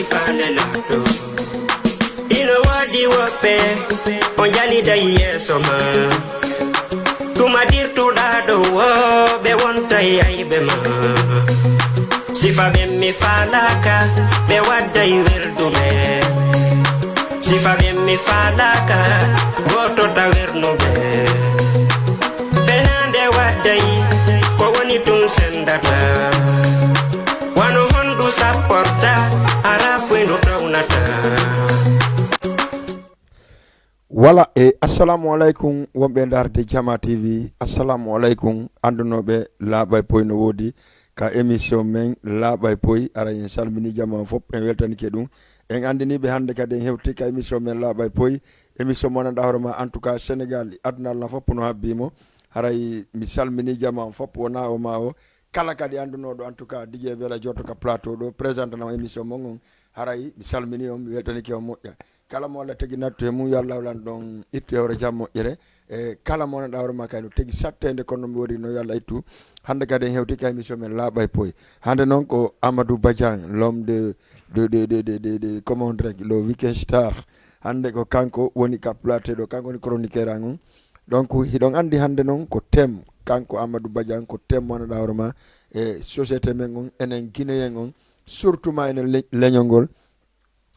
fale lato ino wadi wope on jali da yeso ma tuma dirtu dado wo be wonta yaibe ma sifa be mi falaka be wadda wirdume sifa be mi falaka goto ta wirnube benande wadda ko woni tun sendata wano hondu sapporta arafu ino tawnata. Wala assalamu alaikum wonɓe darde Jama TV. Assalamu alaikum andunoɓe laaɓa e poy no wodi ka émission men laaɓa e poy ara en salmini jama fop en weltanike ɗum en andiniɓe hande kadi en hewti ka émission men laaɓa e poy émission mo nanɗa hoorema en tout cas Sénégal aduna la fop no habbimo haray mi salmini jama fop wona o ma o kala kadi andunoɗo en tout cas DJ Bella jotto ka plateau ɗo présentant émission mo gon haray mi salmini on mi weltanike o moƴƴa kala mo Allah tegi nattu e mum yo Allah lan ɗon ittu hewre jam moƴƴere e kala mo nanɗa hoorema kay no tegi sattede kono mi wori no yo Allah ittu hande kadi en hewti ka émission men laaɓa e poy hande noon ko Amadou Badian l'homme de comment on dirait le weekend star hande ko kanko woni ka plateau ɗo kanko woni chroniqueur an on donc hiɗon andi hande noon ko thème kanko Amadou Badian ko thème mo nanɗa hoorema e société men on enen guinéen on surtout ma enen leñol ngol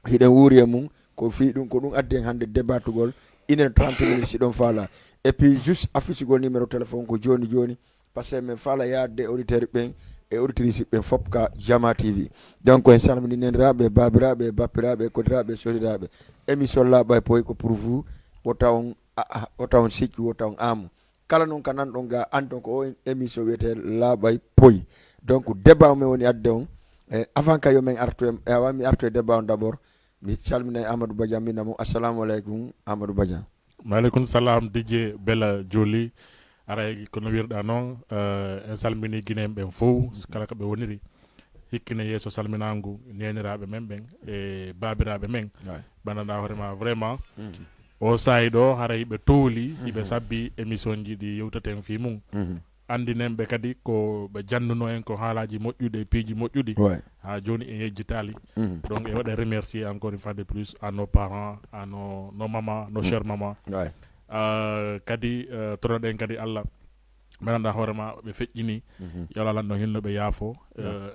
hiɗen wuuri e mum ko fi ɗum ko ɗum addi en hande débattugol 1h30 minutes siɗon faala et puis juste affiche gol numéro téléphone ko joni joni par ce que min faala yaadde auditeur ɓen e auditrice ɓen fof ka Jama TV donc en salmini neniraɓe babiraɓe bappiraɓe kodiraɓe sohiraɓe émission laaɓa e poy ko pour vous o tawon sikki o tawon amu kala noon ka nanɗon ga andon ko o émission wiyete laaɓa e poy donc débat men woni adde on avant ka yo men artu mi artu e débat on d'abord mi salminay Amadou Badian minamo assalamu aleykum Amadou Badian. Maaleykum salam DJ Bella Joli aray kono wirɗa noon en salmini guinéen ɓen fof kala ko ɓe woniri hikkine yeeso salminangu neniraɓe men ɓen e babiraɓe men bandanɗa hoorema vraiment o saayi ɗo haray ɓe tooli hiɓe sabbi émission ji ɗi yewtaten fi mum andinenɓe kadi ko ɓe jannuno en ko haalaji moƴƴuɗi e piiji moƴƴuɗi ha joni en yejjitali donc e waɗa remercier encore une fois de plus à nos parents à nos mamans nos chers mamans kadi toroɗen kadi Allah mbeɗanɗa hoorema ɓe feƴƴini yo Allah lan ɗon hinnoɓe yaafo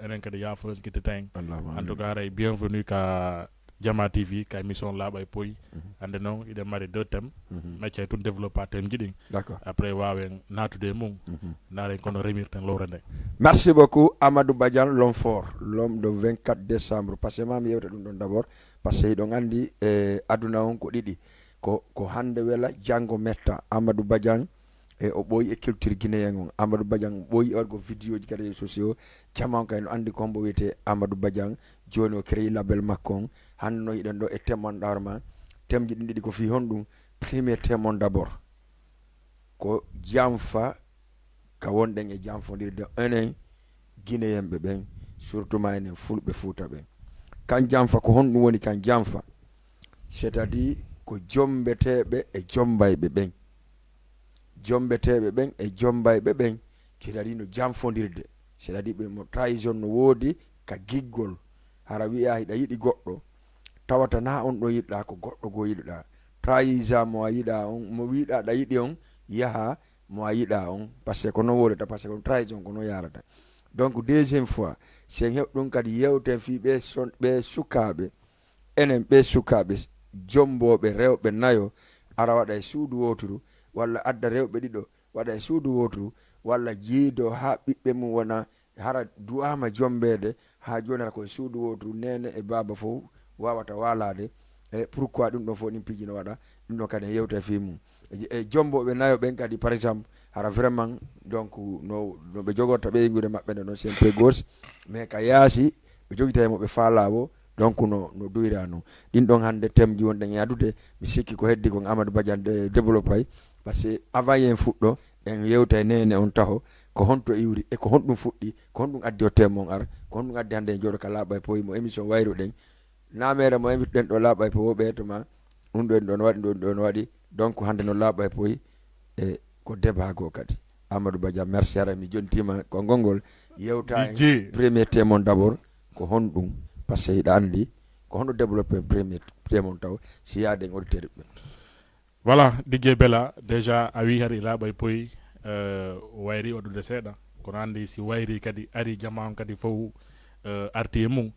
enen kadi yaafo guitteten en tout cas haray bienvenue ka Jama TV ka émission laaɓa e poy hande noon iɗen mari deux thèmes macca tun développé thème ji ɗin d'accord après wawen natude e mum naren kono remirten lowre nde. Merci beaucoup Amadou Badian l'homme fort l'homme de 24 décembre par ce que mami yewta ɗum ɗon d'abord par ce que hiɗon andi aduna on ko ɗiɗi ko hande wela janggo metta Amadou Badian e o ɓooyi e culture guinéen on Amadou Badian ɓooyi wargo vidéo ji kadi réseaux sociaux jamon kay no andi ko mbo wiyete Amadou Badian joni o créé label makko on hande no yiɗen ɗo e thème ɗawrema thème ji ɗin ɗiɗi ko fi honɗum premier thème on d'abord ko jamfa ka wonɗen e jamfodirde enen guinéen ɓe ɓen surtout ma enen fulɓe Fuuta ɓen kan jamfa ko honɗum woni kan jamfa c'est à dire ko jombeteɓe e jombayɓe ɓen jombeteɓe ɓen e jombayɓe ɓen c'est à dire no jamfodirde c'est à dire ɓe mo trahison no woodi ka giggol hara wiya hiɗa yiɗi goɗɗo tawata na on ɗo yiɗɗa ko goɗɗo go yiɗɗa trahisa mo a yiɗa on mo wiɗa ɗa yiɗi on yaha mo a yiɗa on par ce que ko non wodata par ce que trahison ko non yarata donc deuxième fois sen heɓ ɗum kadi yewten fi ɓe sukaɓe enen ɓe sukaɓe jomboɓe rewɓe nayo ara waɗa e suudu woturu walla adda rewɓe ɗiɗo waɗa e suudu woturu walla jiido ha ɓiɓɓe mum wona hara du'ama jombede ha joni ara koye suudu woturu nene e baba fof wawata walade e pourquoi ɗum ɗon fof ɗin piiji no waɗa ɗum ɗon kadi yewta fi mum e jomboɓe nayo ɓen kadi par exemple hara vraiment donc no ɓe jogorta ɓeygude maɓɓe nde noon c'est un peu gauche mais ka yaasi ɓe jogita mo ɓe faalawo donc no duyra noon ɗin ɗon hande thème ji wonɗen e adude mi sikki ko heddi kon Amadou Badian développé par ce que avant yen fuɗɗo en yewta e nene on taho ko honto iwri e ko honɗum fuɗɗi ko honɗum addi o thème on ar ko honɗum addi hande en jooɗo ka laaɓa e poy mo émission wayru ɗen namere mo invite ɗen ɗo laaɓa e poy ɓeyto ma ɗum ɗo en ɗon waɗi ɗum ɗon waɗi donc hande no laaɓa e poy e ko débat go kadi Amadou Badian merci hara mi jontima ko gongol yewta en premier thème on d'abord ko honɗum par ce que hiɗa andi ko hono développer premier taw si yaade en auditeur ɓe. Voilà, DJ Bella déjà a wi hari laaɓay poyi wayri waɗude seeɗa kono andi si wayri kadi ari jama kadi fof arti e mum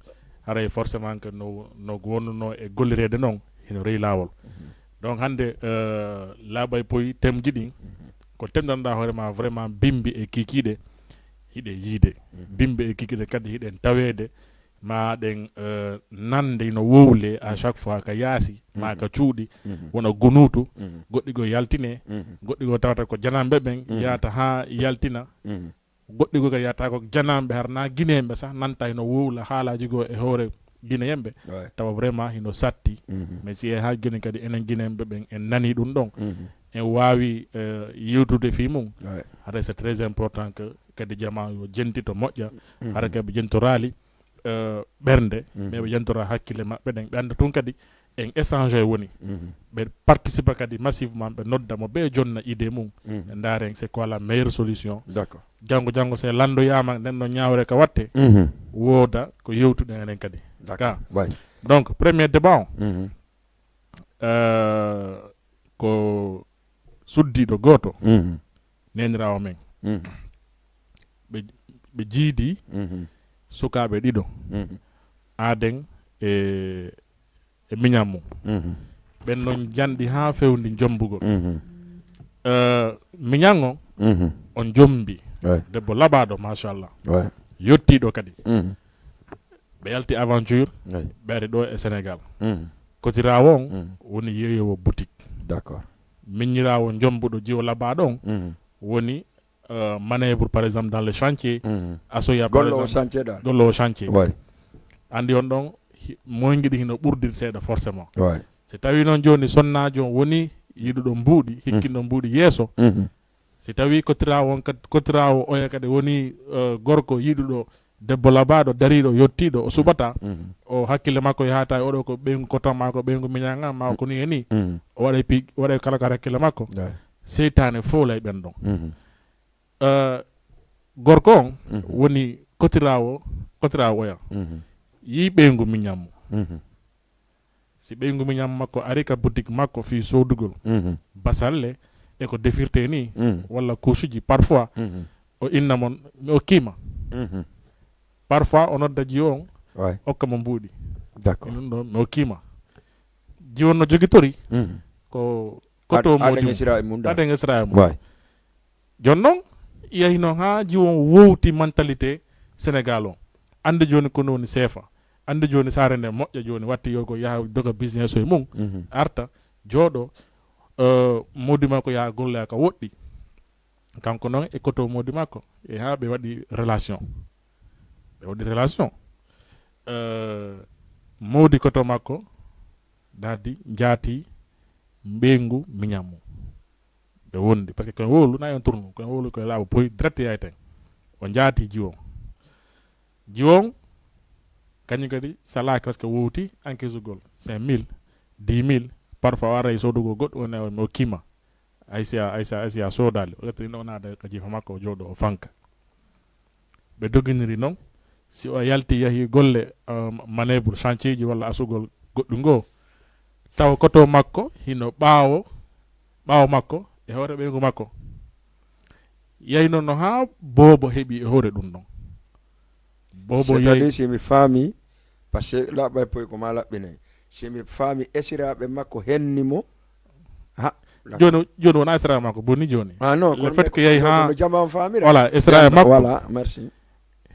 haray forcément que no wonnuno e gollirede noon heno rewi laawol. Donc hande laaɓay poyi temji ɗin ko temdanɗa hoorema vraiment bimbi e kikiɗe hiɗe yiide bimbi e kikiɗe kadi hiɗen tawede ma ɗen nande no wowle à chaque fois ka yaasi ma ka cuuɗi wona gunutu goɗɗi go yaltine goɗɗi go tawata ko janamɓe ɓen yata ha yaltina goɗɗi go kadi yata ko janamɓe harna guinéɓe sah nanta hino wowla haalaji go e hoore guinéyemɓe tawa vraiment hino satti mais si e ha joni kadi enen guinéɓe ɓen en nani ɗum ɗon en wawi yewtude fi mum hara c'est très important que kadi jama yo jentito moƴƴa hara kadi ɓe jentorali ɓernde mais ɓe jentora hakkille maɓɓe ɗen ɓe anda tun kadi en échange woni ɓe participe kadi massivement ɓe noddamo ɓe jonna idée mum ɓe daren c'est quoi la meilleure solution. D'accord. janggo se landoyama nden no ñawre ka watte wooda ko yewtuɗen enen kadi ka donc premier débat o ko suddiɗo goto nenirawo men ɓe jiidi sukaɓe ɗiɗo Aden e miñam mum ɓen noon janɗi ha fewndi jombugol miñan o on jombi debbo laɓaɗo machallah yettiɗo kadi ɓe yalti aventure ɓe ari ɗo e Sénégal kotirawo on woni yeeyowo boutique. D'accord. miñirawo jombuɗo jiwo laɓaɗo on woni manœuvre par exemple dans le chantier asoya par exemple gollowo chantier andi on ɗon moyguiɗi hino ɓurdir seeɗa forcément si tawi noon joni sonnajo woni yiɗuɗo mbuuɗi hikkinɗo mbuuɗi yeeso si tawi kotirawo oya kadi woni gorko yiɗuɗo debbo labaɗo dariɗo yettiɗo o suɓata o hakkille makko yahata oɗo ko ɓeygu coton ma ko ɓeygu miñaga ma ko ni e ni o waɗa kala ka hakkille makko seytane fo lay ɓen ɗon gorko on woni kotirawo oya yi ɓeygu miñammo si ɓeygu miñam makko ari ka boutique makko fi sodugol basalle e ko defirte ni walla couche ji parfois o inna mon mi o kiima parfois o nodda jiwo on hokka mo mbuuɗi d'accord ɗum mi o kiima jiwon no jogitori ko koto aɗen esira e mum joni noon yehi noon ha jiwon wowti mentalité Sénégal o ande joni kono woni seefa ande joni saare nde moƴƴa joni watti yo ko yaha doga business e mum arta jooɗo modi makko yaha golle ka woɗɗi kanko noon e koto modi makko e ha ɓe waɗi relation modi koto makko dardi jaati mbengu miñam mum ɓe wondi par ce que koye wowlu na en tourne koye wowlu koye laaɓa poyi direct yayten o jaati jiwon kañum kadi salaki par ce que wowti encaissugol 5000 10 000 parfois o aray sodugo goɗɗo woni o kima aysiya sodali o ƴettiri ɗo naada ka jiifa makko o jooɗo o fanka ɓe doginiri noon si o yalti yahi golle manœuvre chantier ji walla asugol goɗɗu ngo taw koto makko hino ɓaawo makko e hoore ɓeygu makko yehi noon no ha boobo heeɓi e hoore ɗum ɗon bobo yehi simi faami par ce que laɓɓay poy ko ma laɓɓinayi simi faami esiraɓe makko hennimo joni wona esiraɓe makko bonni joni non le fait que yehi ha jamam famira voilà esiraɓe makko voilà merci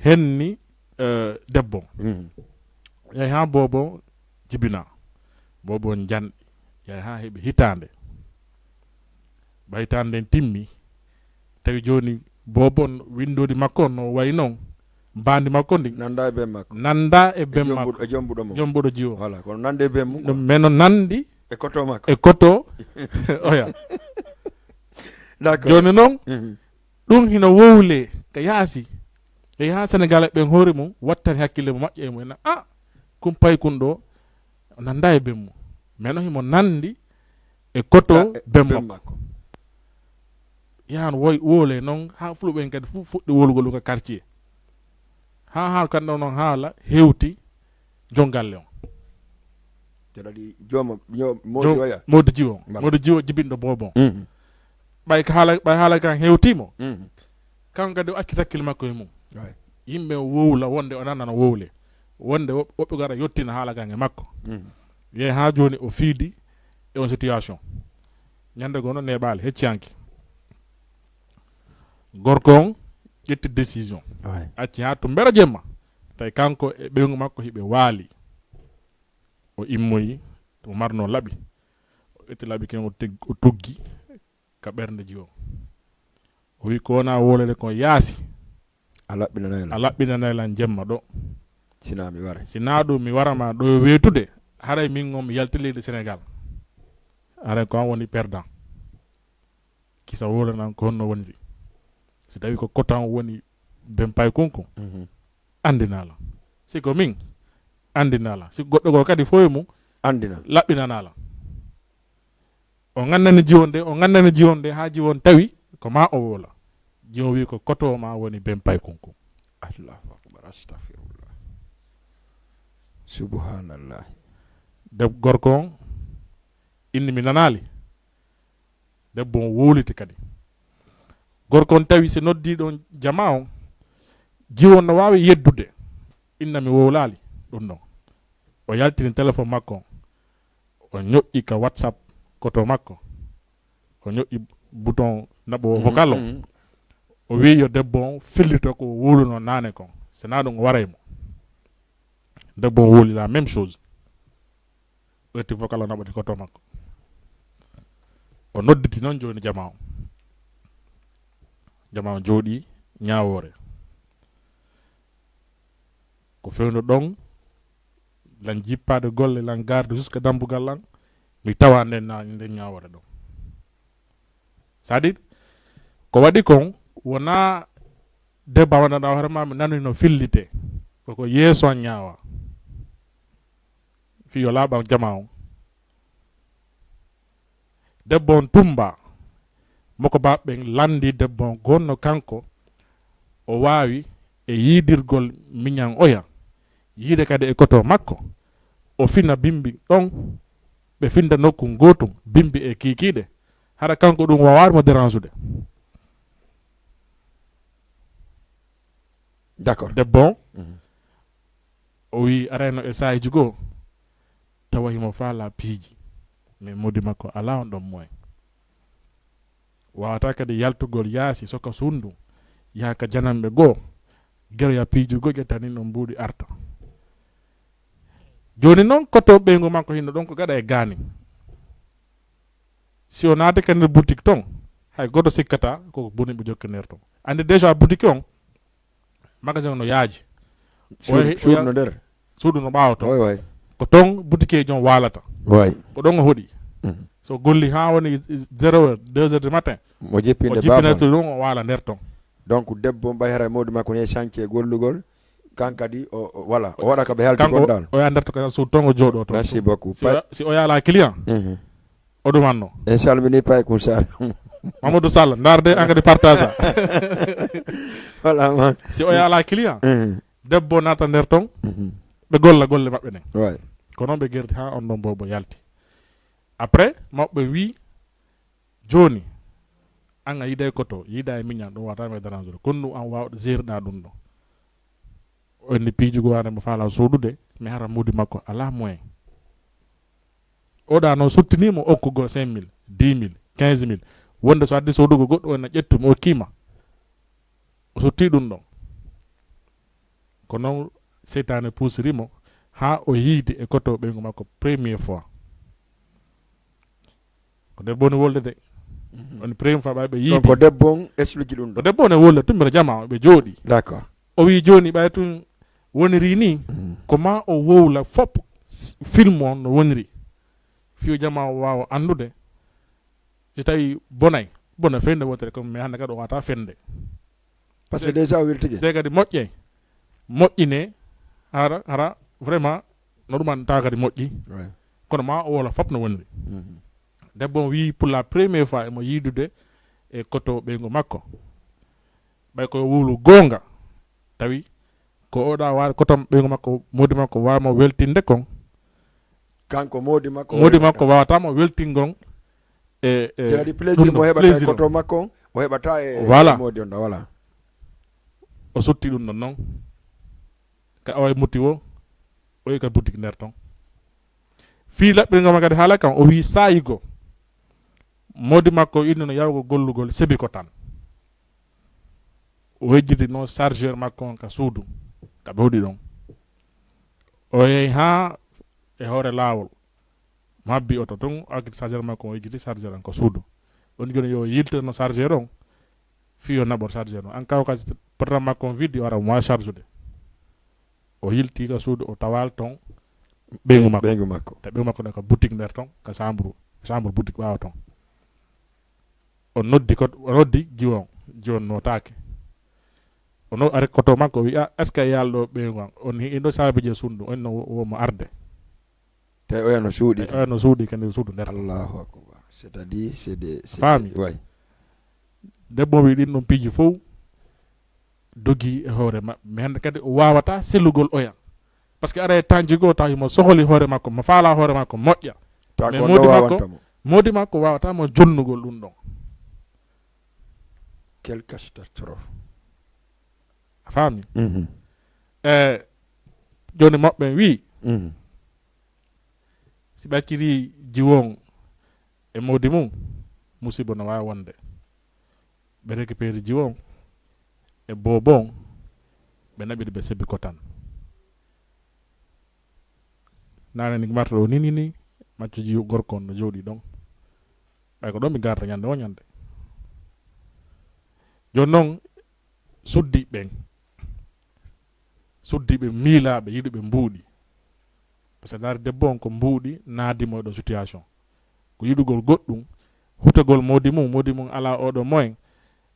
henni debbo yehi ha bobo jibina bobo janɗi yehi ha heeɓi hitande ba hitande nden timmi tawi joni bobo windodi makko no wayi noon bandi makko ndi nanda e bem makko e jombuɗo jiwo voilà kono nande e bem mum mais no nandi e koto makko oya d'accord joni noon ɗum hino wowle ka yaasi e ha Sénégal ɓen hoore mum wattani hakkille mo maƴƴe e mum ena kumpay kun ɗo nanda e bem mum mais no himo nandi e koto bem makko yahan wowle noon ha fuluɓen kadi fuɗɗi wolugol ɗum ka quartier ha kanɗo noon haala hewti jongalle on tedadi joma modi oya modi jiwo Voilà. modi jiwo jibinɗo bobon Mhm. ɓay haala kan hewtimo Mhm. kanko kadi o accita hakkille makko e mum Ouais. yimɓe wowla wonde o nanana wowle wonde woɓɓe gara yettina haala kan e makko Mhm. wiye ha joni o fiidi e on situation ñande gono neɓaali hecciyanke gorko on ƴetti décision Ouais. acci ha to mbera jemma tawi kanko e ɓeygu makko hiɓe waali o immoyi to marno laaɓi o ƴetti laaɓi ken o tuggi ka ɓernde jiwo o wi ko wona wolede kon yaasi a laɓɓinanayla a laɓɓinanaylan jemma ɗo sina mi wara sina ɗum mi warama ɗo e wetude haray min on mi yalti leydi sénégal haray ko an woni perdant kisa wolanan ko honno woniri si tawi ko coton woni ben pay kunko Mhm. andinala siko min andinala si goɗɗo go kadi fo e mum andina laɓɓinanala o gandani jiwon nde ha jiwon tawi ko ma o wola jiwon wi ko koto ma woni ben pay kunko allahu akbar astaghfirullah subhanallah deb gorko on inni mi nanali debbo on wowliti kadi gorko on tawi se noddi ɗon jama on jiwon no wawi yeddude inna mi wowlali ɗum ɗon o yaltini téléphone makko o ñoƴƴi ka whatsapp koto makko o ñoƴƴi bouton naɓo vocal o Mhm. o wi yo debbo on fellito ko wowluno nane kon sena ɗum o waraymo debbo on wowli la même chose o ƴetti vocal o naɓati koto makko o nodditi noon joni jama on jooɗi ñawore ko fewno ɗon lan jippade golle lan garde jusqu'à dambugal lan mi tawa nden ñawore ɗon c'est à dire ko waɗi kon wona debba waɗaɗa hoorema mi nani no fillite koko yeeso an ñaawa fiyo laaɓa jama on debbo on tumba moko baɓɓen landi debbo on gonno kanko o wawi e yiidirgol miñan oya yiide kadi e koto makko o fina bimbi ɗon ɓe finda nokku gotum bimbi e kikiɗe hara kanko ɗum wawarimo dérange d'accord debbo on Mhm. o wi arayno e sayiji goo tawa himo faala piiji mais modi makko ala on ɗon moyen wawata kadi yaltugol yaasi soka sundu yaha ka janamɓe goo geroya piiji goo ƴettani no mbuuɗi arta joni noon koto ɓeygu makko hinno ɗon ko gaɗa e gaani si o naati ka nder boutique ton hay goto sikkata koko boni ɓe jokkanir ton andi déjà boutique on magasin no yaaji suudu no nder suudu no ɓaawa ton way ko ton boutique jon waalata way ko ɗon o hoɗi Mhm. so golli ha woni 0 heure 2 heures du matin mo o jippinde jippinete bafon ɗum o waala nder ton donc debbo ɓay hara modi makko ne chantier gollugol kankadi voilà o waɗa ko ɓe haldi kanko gonɗal o ya nder to ka suudu ton o jooɗo ton merci beaucoup si o yaala client Mhm. o ɗumanno en salmini pay kum sar mamadou sall darde an kadi partage a voilà man si o yaala client Mhm. debbo nata nder ton Mhm. ɓe golla golle maɓɓe ɗen way ko noon ɓe gerdi ha on ɗon bobo yalti après mawɓe wi joni an a yiida e koto yiida e miñan ɗum watame dérange kono ɗum an wawɗo gérɗa ɗum ɗo o inni piijugo wane mo faala sodude mi hara mudi makko ala moyen oɗa noon sottinimo okkugo 5000 10 000 15 000 wonde so addi sodugo goɗɗo ena ƴettumi o kiima o sotti ɗum ɗon ko noon seytane pusirimo ha o yiidi e koto ɓeygu makko première fois ko debbo woni wolde de woni première fois ɓay ɓe donc yiidi ko debbo on explique ɗum ko ɗo debbo ne wolde tumbira jama ɓe jooɗi d'accord o wi joni ɓay tun woniri ni ko ma o wowla fop film on no woniri fiyo jama o wawa andude si tawi bona fende wotere comme mais hande kadi o wata fende par ce que déjà o wirtigui se kadi moƴƴine hara vraiment no ɗuman tawa kadi moƴƴi ouais. kono ma o wola fop no woniri Mhm. debbo wi pour la première fois emo yiidude e koto ɓeygu makko ɓay koye wowlu gonga tawi ko oɗa waade koto ɓeygu makko modi makko wawimo weltinde kon kanko modi makko wawatamo weltingon jadi plaisir mo heɓata koto makko o heɓata voilà modi on voilà o sotti ɗum non ka awa mutti o yi ka boutique nder ton fi laɓɓirgoma kadi haala kam o wi sayigo modi makko innono yawgo gollugol sebi ko tan o wejjiti noon chargeur makko on ka suudu ka ɓewɗi ɗon o yehi ha e hoore laawol mabbi oto ton akkiti chargeur makko o wejjiti chargeur on ko suudu ɗon joni yo yiltirno chargeur on fi yo naɓor chargeur on an kaw kasi portable makko on vidde wara mo charge de o yilti ka suudu o tawal ton ɓeygu makko te ɓeygu makko ɗo ka boutique nder ton ka chambre boutique ɓawa ton o noddi jiwon notake ono ari koto makko wi est ce que yalɗo ɓeygu an on indo saabije sundu on no womo arde te oyano suuɗi kadi suudu nder allahu akbar c'est à dire c'est des faami debbo wi ɗin ɗon piiji fof dogi e hoore maɓɓe mi hande kadi o wawata sellugol oya par ce que ara e temps jigo taw mo sohli hoore makko mo faala hoore makko moƴƴa mais modi makko wawata mo jonnugol ɗum ɗon quelle catastrophe a faami joni moɓɓe wi si ɓacciri jiwon e modi mum musiba no wawi wonde ɓe récupéri jiwon e bobon ɓe naɓiri ɓe sebbi ko tan nanani marta ɗo ni macco jiw gorko on no jooɗi ɗon ɓay ko ɗon mi garta ñande o ñande joni noon suddiɓe miilaɓe yiɗuɓe mbuuɗi par ce que daari debbo on ko mbuuɗi naadimo e ɗo situation ko yiɗugol goɗɗum hutagol modi mum ala oɗo moyen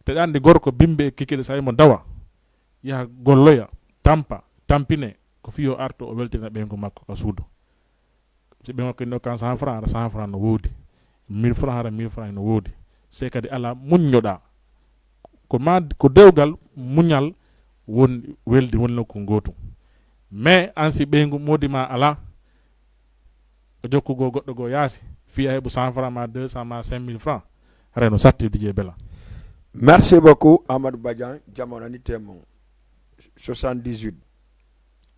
te andi gorko bimbe e kikiɗe sa mo dawa yaha golloya tampine ko fiyo arto o weltina ɓeygu makko ka suudu si ɓe makko no kan 100 francs ara 100 francs no woodi 1000 francs ara 1000 francs no woodi se kadi ala muññoɗa ko dewgal muñal won weldi wonno ko gotum mais ansi ɓeygu modi ma ala ko jokkugo goɗɗo go yaasi fiya heɓu 100 francs ma 200 ma 5000 francs reno satti DJ Bella. Merci beaucoup Amadou Badian jamono ni temon 78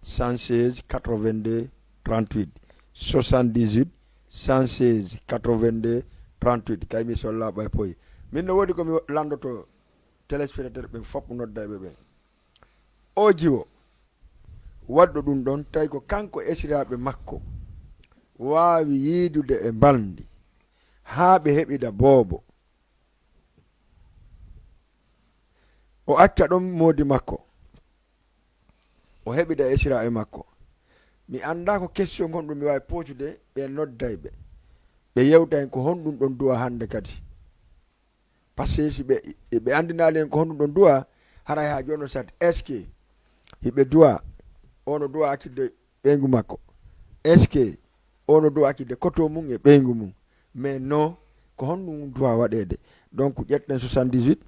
116 82 38 78 116 82 38 kay mi solla bay poy min no wodi ko mi landoto téléspectateur ɓe fop noddaɓe ɓen o jiwo wadɗo ɗum ɗon tawi ko kanko esiraɓe makko wawi yiidude e baldi haa ɓe heɓida boobo o acca ɗon modi makko o heɓida esiraɓe makko mi anda ko question gonɗum mi wawi pootude ɓe nodday ɓe yewta en ko honɗum ɗon duwa hande kadi par ce que si ɓe andinali en ko honɗum ɗon duwa haray ha joni sat est ce que hiɓe duwa ono duwa accide ɓeygu makko est ce que ono duwa accide koto mum e ɓeygu mum mais non ko honɗum duwa waɗede donc ƴetten 78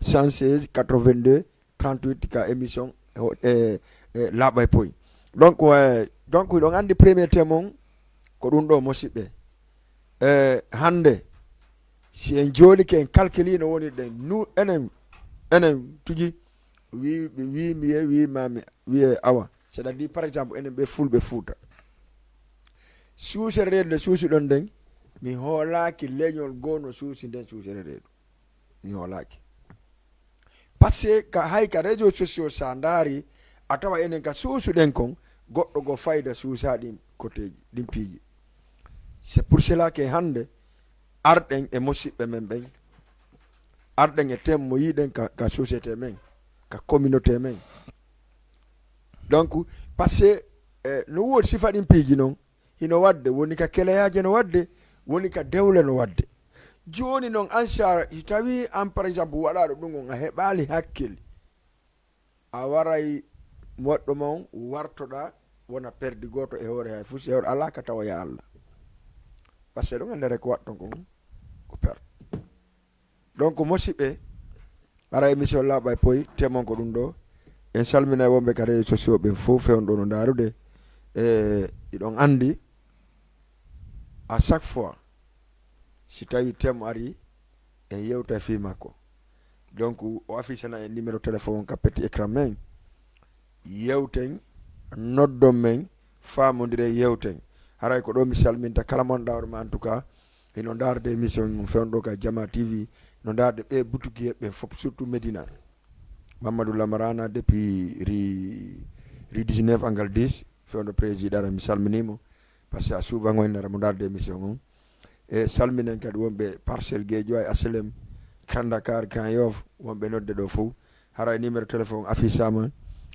116 82 38 ka émission laaɓay poy donc ɗon andi premier témoin ko ɗum ɗo musidɓe hande si en jooɗike en calculi no woni ɗen nu enen tigi wi miye wimami wiye awa c'est à dire par exemple enen ɓe fulɓe fuuta suusere reedu nde suusi ɗon nden mi hoolaki leñol goo no suusi nden suusere reedu mi hoolaki par ce que hay ka réseau sociaux sa ndaari a tawa enen ka suusuɗen kon goɗɗo go fayda suusa ɗin côtéji ɗin piiji c'est pour cela que hande arɗen e musidɓe men ɓen arɗen e tem mo yiɗen ka société men ka communauté men donc par ce que no woodi sifa ɗin piiji noon hino wadde woni ka keleyaje no wadde woni ka dewle no wadde joni noon an sara tawi an par exemple waɗaɗo ɗum on a heɓali hakkille a waray moɗɗo mon wartoɗa wona perdi goto e hoore hay fusi hoore ala ka tawoya Allah par ce que ɗum andere ko watton ko perte donc musidɓe ara émission laaɓay poy temon ko ɗum ɗo en salmina wonɓe ka réseaux sociaux ɓen fof fewno ɗo no darude e iɗon andi à chaque fois si tawi temo ari e yewta fi makko donc o affichana e numéro téléphone ka petti écran men yewten noddo men famodire yewten haray ko ɗo mi salminta kala mon dawrma en tout cas ino darde émission fewndo ka Jama TV no darde ɓe boutique ɓe fof surtout Médina Mamadou Lamarana depuis ri 19 angal 10 fewndo président mi salminimo par ce que a suubagoynere mo darde émission on e salminen kadi wonɓe Parcelles Guédiawaye HLM Grand Dakar Grand Yoff wonɓe nodde ɗo fof haray numéro téléphone affichama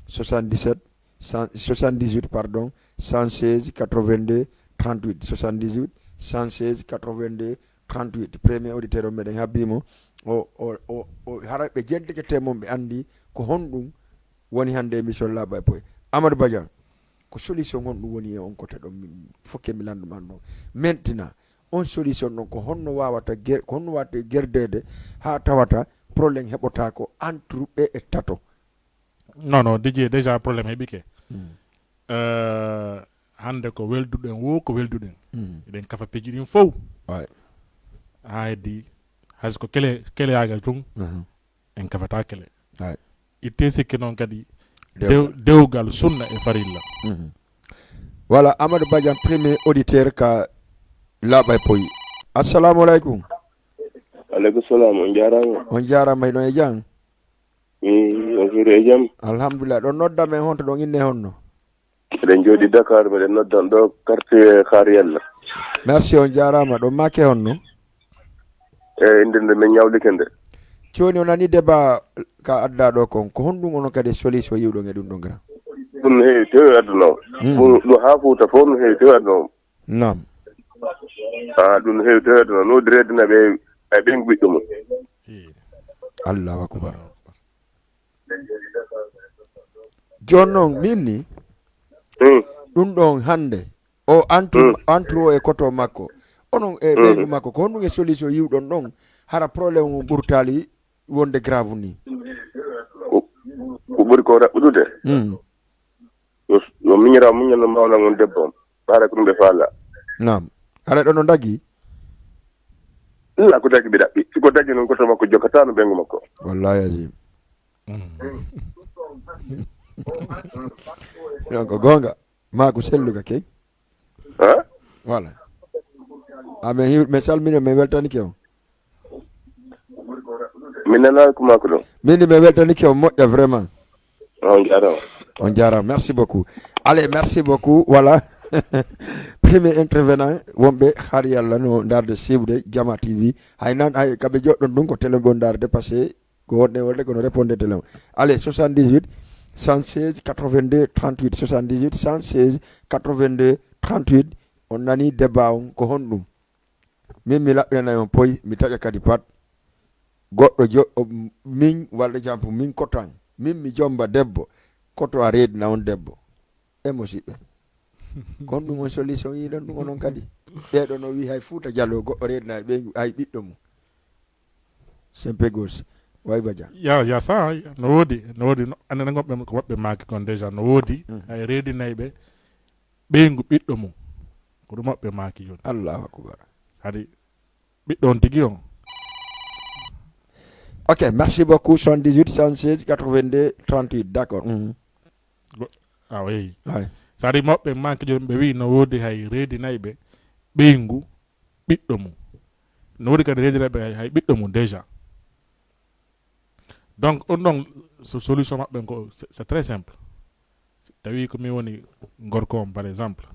78 pardon 116 82 38 78 116 82 38 premier auditeur o meɗen habbimo o haray ɓe jeddekete mon ɓe andi ko honɗum woni hande émission Laaɓa e Poye Amadou Badian ko solution honɗum woni e on côté ɗo fokke mi landuman ɗon maintenant on solution ɗon ko honno wawata ko honno wawata gerdede ha tawata probléme heɓotako entre ɓe e tato. non DJ déjà probléme heɓike hande ko welduɗen wo ko welduɗen eɗen kafa peji ɗin fof ha heddi hayso ko keleyagal tun en kafata kele itte sikki noon kadi dewgal sunna e farilla voilà Amadou Badian premier auditeur ka Laaɓa e Poye assalamu aleykum. aleykum salam on jarama. on jarama ino e jam. on fiiri e jaam. alhamdulillah ɗon nodda men honto ɗon inne honno. eɗen jooɗi Dakar mbeɗen noddan ɗo quartier Khar Yalla. merci on jarama ɗon make honno. inde nde min ñawlike nde. joni o nani débat ka adda ɗo kon ko honɗum onon kadi solution yiwɗon e ɗum ɗon grand. ɗum no heewi tewi aduna o. ɗum ha Fouta fof no heewi tewi aduna o. nam ɗum no heewi tewi aduna o noddi reddina ɓe ay ɓen ɓiɗɗo mum. allahu akbar joni noon min ni ɗum ɗon hande o entre o e koto makko onon e ɓeygu makko ko honɗum e solution yiwɗon ɗon hara probléme mum ɓurtali wonde grave ni ko ɓuri ko raɓɓuɗude yo miñira muñal no mawna on debbo on haara ko ɗum ɓe faala. nam haɗa ɗo no dagui la ko dagui ɓe ɗaɓɓi siko dagui noon koto makko jokkata no ɓengu makko wallahi azim donc gonga ma ko selluka key voilà mi salmini mi weltanike on min nana ko makko ɗon min mi weltanike on moƴƴa vraiment on jarama on jarama merci beaucoup allez merci beaucoup voilà premier intervenant wonɓe Khar Yalla no darde siwde Jama TV hay kaɓe joɗɗon ɗum ko télé bon darde par ce que ko wonde wolde kono répondre télé o allez 78 116 82 38 78 116 82 38 on nani débat on ko honɗum min mi laɓɓinanayi on Poye mi taƴa kadi pat goɗɗo min walla exemple min kotan min mi jomba debbo koto a reedina on debbo e musidɓe kon ɗum on solution yiɗon ɗum onon kadi ɓeɗo no wi hay Fouta Diallo goɗɗo reedina ɓe hay ɓiɗɗo mum sempe gauche way Badian ya sa no woodi andana goɓɓe ko woɓɓe maaki kon déjà no woodi hay reedinayi ɓe ɓeygu ɓiɗɗo mum ko ɗum woɓɓe maaki joni allahu akbar hadi ɓiɗɗo on tigui on. ok merci beaucoup 78 116 82 38 d'accord oui sadi moɓɓe manque joni ɓe wi no woodi hay reedinayi ɓe ɓeygu ɓiɗɗo mum no woodi kadi reedinayi ɓe hay ɓiɗɗo mum déjà donc ɗon ɗon solution maɓɓe ko c'est très simple tawi ko mi woni gorko on par exemple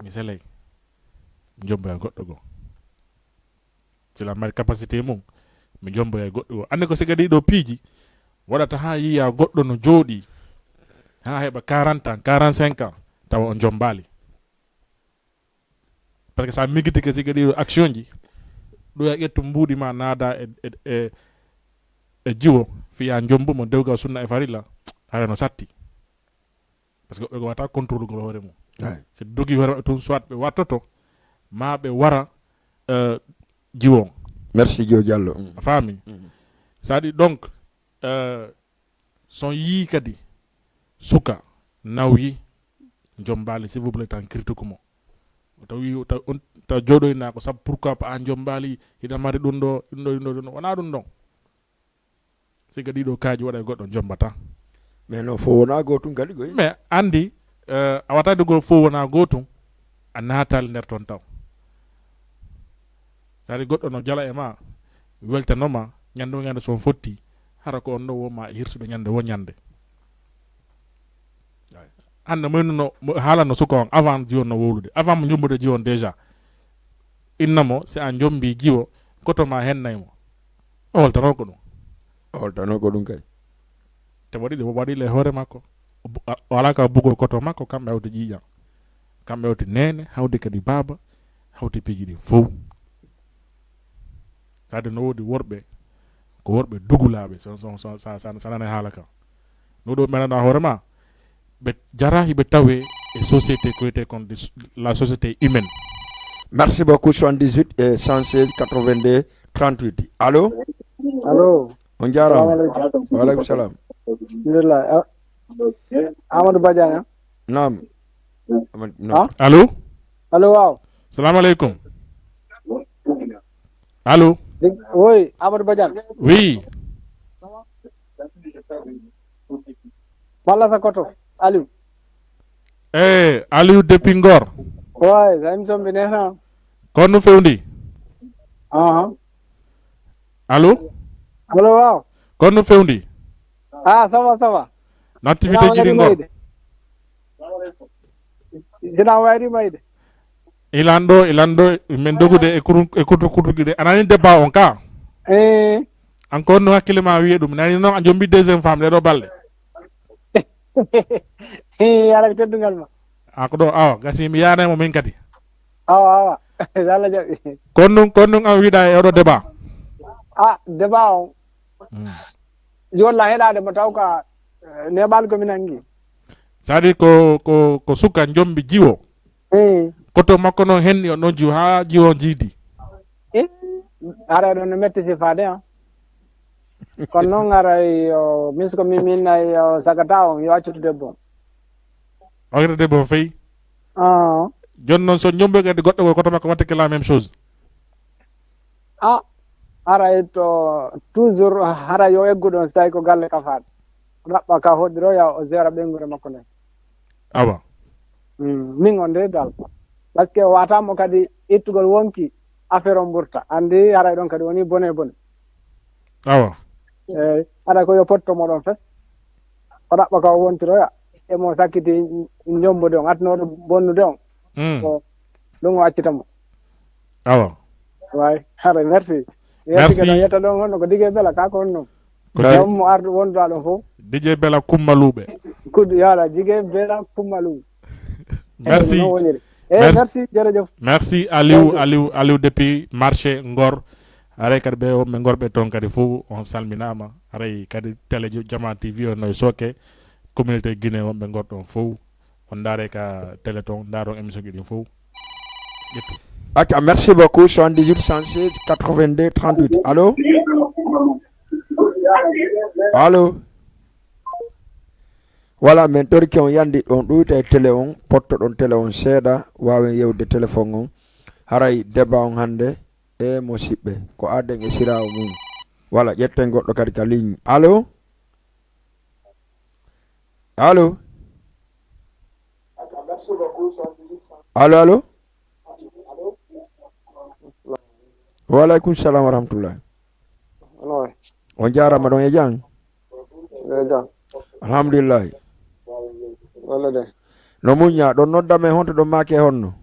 mi selay jomboya goɗɗo goo sila mari capacité mum mi jomboya goɗɗo goo ande ko sigadi ɗo piiji waɗata ha yiya goɗɗo no jooɗi ha heɓa 40 ans 45 ans tawa on jombali par ce que sa migitike sigadi ɗo action ji ɗo ya ƴettu mbuuɗi ma naada e jiwo fiya jombumo dewgal sunna e farilla hawe no satti par ce que ɓe wata contrôle ngol hoore mum so dogi hoore maɓɓe tun soit ɓe wattoto ma ɓe wara jiwon. merci Dio Diallo a faami c'est-à-dire donc son yii kadi suka nawyi jombali s'il vous plaît tan kirtukumo taw joɗoyna ko sabu pourquoi pas an joom mbaali hiɗa mari ɗum ɗo wona ɗum ɗon siga ɗiɗo kaaji waɗa e goɗɗo jombata mais non fo wona gotum kadi koy mais andi a watade gol fof wona gotum a natal nder toon taw sari goɗɗo no jala e ma weltanoma ñande son fotti hara ko on ɗo woma hirsuɗo ñande wo ñande hande moynuno haalano suka on avant jiwon no wowlude avant mo jombude jiwon déjà innamo si a jombi jiwo koto ma hennaymo o holtano ko ɗum kay te waɗile hoore makko wala ka bugol koto makko kamɓe hawti ƴiƴam kamɓe hawti nene hawti kadi baaba hawti piji ɗi fof sade no wodi worɓe ko worɓe dugulaɓe sanane haala kam no ɗo menana hoore ma ɓe jarahi ɓe tawe e société koyete kon la société humaine. Merci beaucoup 78 et 116 82 38 allo on jarama waleykum salam alhamdulillah Amadou Badiane nam allo waaw salamu aleykum allo oui Amadou Badiane oui walla sa koto Aliou Aliou depuis Ngor ouais sa émission bi neex na kon nu fewndi allo waaw kon nu fewndi ça va l'activité jiɗi Ngor dina wayri mayde ilan ɗo min dogude e kurtugi de anani débat on ka encore no hakkille ma wiye ɗum nani noon a jombi deuxième femme ɗeɗo balɗe ala ko teddungal ma ko ɗo awa gasi mi yanaymo min kadi awa Allah jaɓi kon ɗum an wiiɗa e oɗo débat débat on jolla heɗade mo taw ka neɓal komin angi c'est-à-dire ko suka jombi jiwo koto makko noon henni on ɗon jiwo ha jiwo jiidi ara ɗon no metti sifade kono noon aray misko min ay sagata on yo accutu debbo o debbo feyi joni noon so jombi kadi goɗɗo koto makko watte que la même chose ara to toujours hara yo eggu ɗon so tawi ko galle kafaɗo raɓɓa ka hoɗɗiroya o zera ɓengure makko nde awa min on nde dal par ce que watamo kadi ittugol wonki affaire o ɓurta andi haray ɗon kadi woni bone awa eyyi haɗa ko yo pottomo ɗon fes o raɓɓa ka o wontiroya emo sakkiti jombude on atnoɗo bonnude on ko ɗum o accitamo awa way haray merci yetta ɗon honno ko digue bela ka ko honno mo ardu wonduɗa ɗon fof Didier Bella Kummaluɓe kudu yala Didier Bella Kummaluɓe merci merci jërëjëf merci Aliou depuis marché Ngor aray kadi ɓe wonɓe gorɓe toon kadi fof on salminama aray kadi télé Jama TV o no soke communauté Guinée wonɓe gorɗon fof on daare ka télé toon daaron émission ɗin fof ƴettu ok merci beaucoup 78 116 82 38 allo voilà min torki on yandi on ɗuyta e télé on potto ɗon télé on seeɗa wawen yewde téléphone on haray débat on hannde e musidɓe ko adden e sirawo mum voilà ƴetten goɗɗo kadi ka ligne allo waleykum salam wa rahmatullah on jarama ɗon e jang alhamdulillahi walla de no muñña ɗon noddame honto ɗon maake honno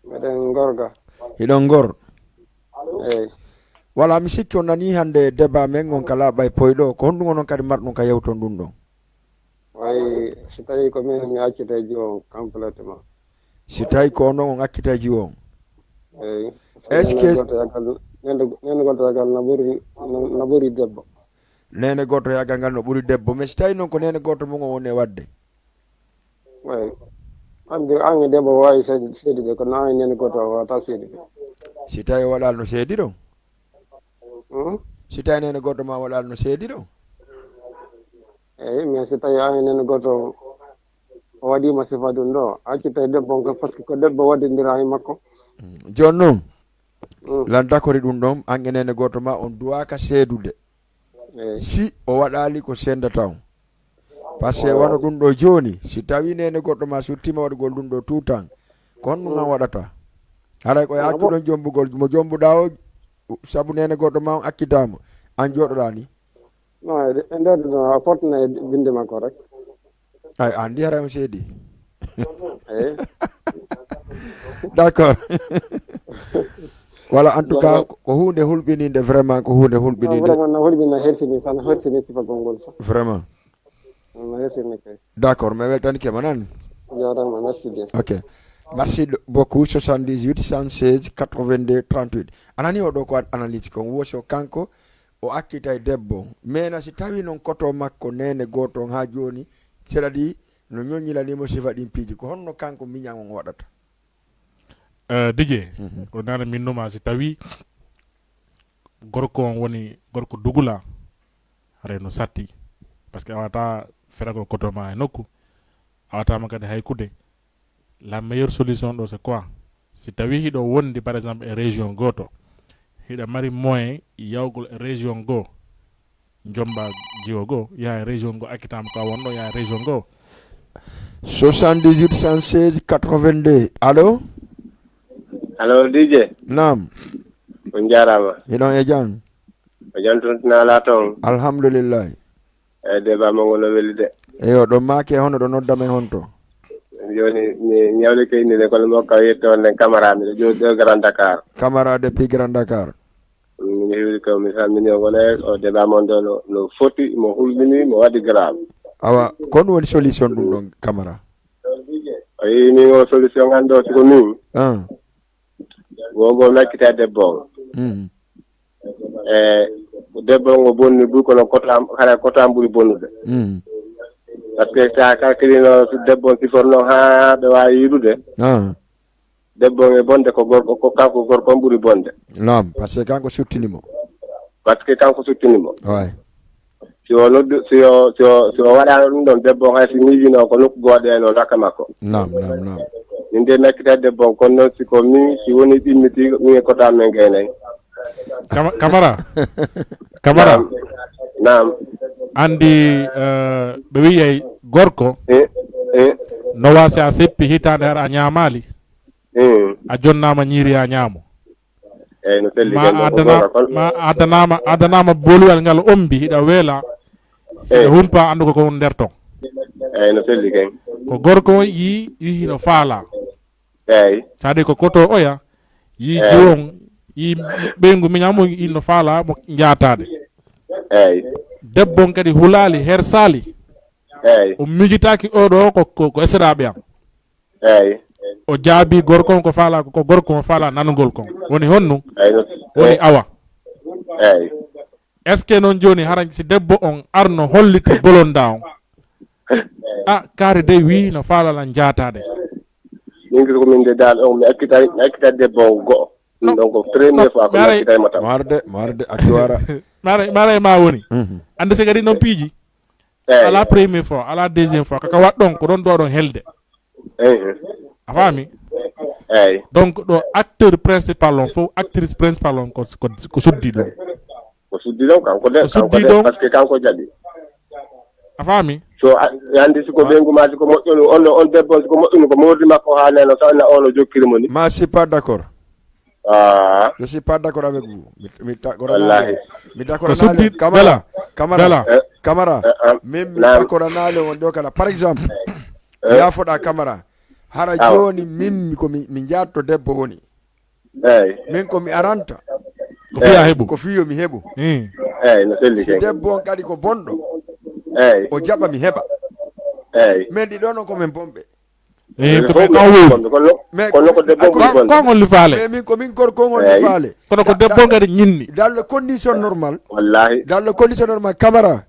meɗen gorga hiɗon Ngor eyyi voilà mi sikki on nani hande débat men on kala ɓay poyɗo ko honɗum onon kadi marɗum ka yewton ɗum ɗon way so tawi ko min mi accita jiwo complètement si tawi ko onon on accita jiwo on eyyi est ce que nene goto yagal no ɓuuri debbo nene goto yagal ngal no ɓuuri debbo mais si tawi noon ko nene goto mum on woni e wadde way andi an debbo wawi seedi de kono an nene goto wawata seedi de si tawi waɗal no seedi ɗo si tawi nene goto ma waɗal no seedi ɗo eyyi mais si tawi an nene goto o waɗima sifa ɗum ɗo accita e debbo ko par ce que ko debbo waddidira e makko joni noon lan dakori ɗum ɗon an enene goto ma on duwaka seedude si o waɗali ko sendata on par ce que wano ɗum ɗo joni si tawi nene goɗɗo ma suttima waɗugol ɗum ɗo tutan ko honɗum an waɗata haray koye accuɗon jombugol mo jombuɗa o saabu nene goɗɗo ma on akkitama an joɗoɗa ni non e nder ɗo a portana e binde makko rek ay andi haray on seedi eyi d'accord voilà en tout cas ko hunde hulɓininde vraiment ko hunde hulɓininde vraiment no hulɓina hersini tan hersini sifagol ngol sa vraiment no hersini kay d'accord mi weltanike ma nani jarama merci bien ok merci beaucoup 78 116 82 38 anani oɗo ko analyse kon woso kanko o akkita e debbo mais si tawi noon koto makko nene goto ha joni c'est-à-dire no ñoññilanimo sifa ɗin piiji ko honno kanko miñan on waɗata dije ko nana min numa si tawi gorko on woni gorko dugula reno satti par ce que awata feragol koto ma e nokku awatama kadi haykude la meilleure solution ɗo c'est quoi si tawi hiɗo wondi par exemple e région goto hiɗa mari moyen yawgol e région goo jomba jiwo goo yaha e région goo akkitama ka wonɗo yaha e région goo 78 116 82 allo allo DJ nam on jarama hiɗon e jam o jantontina ala toon alhamdulillah eyyi débat mo ngono weli de eyo ɗo maake hono ɗo noddamen honto joni mi ñawli kay innide kono mokka yetto nden camara mi ɗo jooɗi ɗo Grand Dakar camara depuis Grand Dakar mi heewi ko mi salmini o gone o débat mon ɗo no foti mo hulɓini mo waɗi grave awa kon woni solution ɗum ɗon camara o yi min o solution ganndo siko min wogo lakkita debbo on debbo on o bonni ɓuri kono hara kotam ɓuri bonnude par ce que sa calculino debbo on siforno ha ɓe wawi yiɗude debbo on e bonde ko gorko ko kanko gorko on ɓuri bonde nam par ce que kanko suttinimo par ce que kanko suttinimo way si o noddu si o waɗano ɗum ɗon debbo on hay si miijino ko nokku gooɗe en o lakka makko nam min de nakkita debbo on kono noon siko min si woni ɗimmiti min e kotam men gaynayi camara nam andi ɓe wiyey gorko no wasi a seppi hitande har a ñamali a jonnama ñiiri a ñaamo eyyi no selli ma addanama boluwal ngal ombi hiɗa weela hiɗa humpa andu koko nder ton eyyi no selli ken ko gorko yi hino faala eyyi c'est-à-dire ko koto oya yi jiwon yi ɓeygu miñamo yino faala mo jaatade eyyi debbo on kadi hulali her sali eyyi o mijitaki oɗo ko esiraɓe am eyyi o jaabi gorko on ko faala ko gorko mo faala nanugol kon woni honnu woni awa eyyi est ce que noon joni hara si debbo on arno holliti bolonda on a kaari de wi no faalalan jaatade min ko min de dal on mi akkita debbo on go'o ɗum ɗon ko premier fois ko akkitaymo tam marde accuwara mara ma woni ande se kadi noon piiji ala premier fois ala deuxième fois kaka wat ɗon ko ɗon ɗo ɗon helde a faami eyyi donc ɗo acteur principal on fof actrice principal on ko suddi ɗum ko suddi ɗon kanko de par ce que kanko jaɓi a faami so andi siko ɓeygu ma siko moƴƴoni on debbo siko moƴƴoni ko mordi makko ha neno sawna on o jokkirimo ni ma suis pas d'accord je suis pas d'accord avec vous mi d'accord nale camara même mi d'accord nale on ɗo kala par exemple yafoɗa camara hara joni min ko mi jatto debbo woni eyyi min ko mi aranta ko fiya heeɓu ko fiyo mi heeɓu eyyi no selli si debbo on kadi ko bonɗo eyyi o jaɓa mi heɓa eyyi mais ɗiɗo noon komin bomɓe kono ko debbo kongol li faale mais min komin gorkongol li faale kono ko debbo kadi ñinni dans les conditions normales wallahi dans les conditions normales camara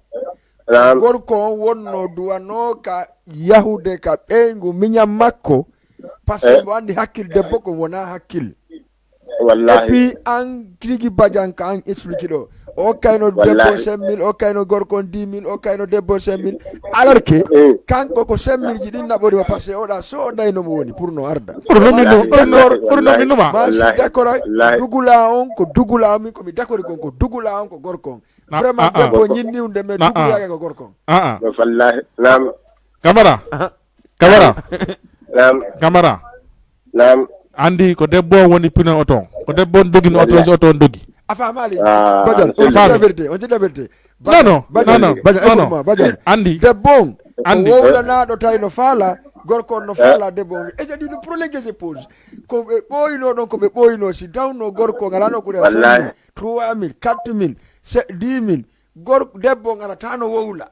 gorko on wonno duwano ka yahude ka ɓeygu miñam makko par ce que mo andi hakkille debbo ko wona hakkille wallahi et puis an Kiki Badian ka an explique ɗo o kayno debbo 5000 o kayno gorko 10000 o kayno debbo 5000 alors que kanko ko 5000 ji din nabori wa parce que oda so dayno mo woni pour no arda pour no minuma ma si d'accord dugula on ko dugula min ko mi d'accord ko dugula on ko gorko vraiment debbo nyinni unde me dugula ko gorko wallahi nam Camara nam andi ko debbo woni pina oto ko debbo dogin oto so oto dogi afamali bajan on dit la vérité non bajan andi debbo andi wala na do tayno fala gorko no fala debbo e jadi le problème que je pose ko be boyno don ko be boyno si dawno gorko ngalano ko 3000 4000 10000 gorko debbo ngara tano wowla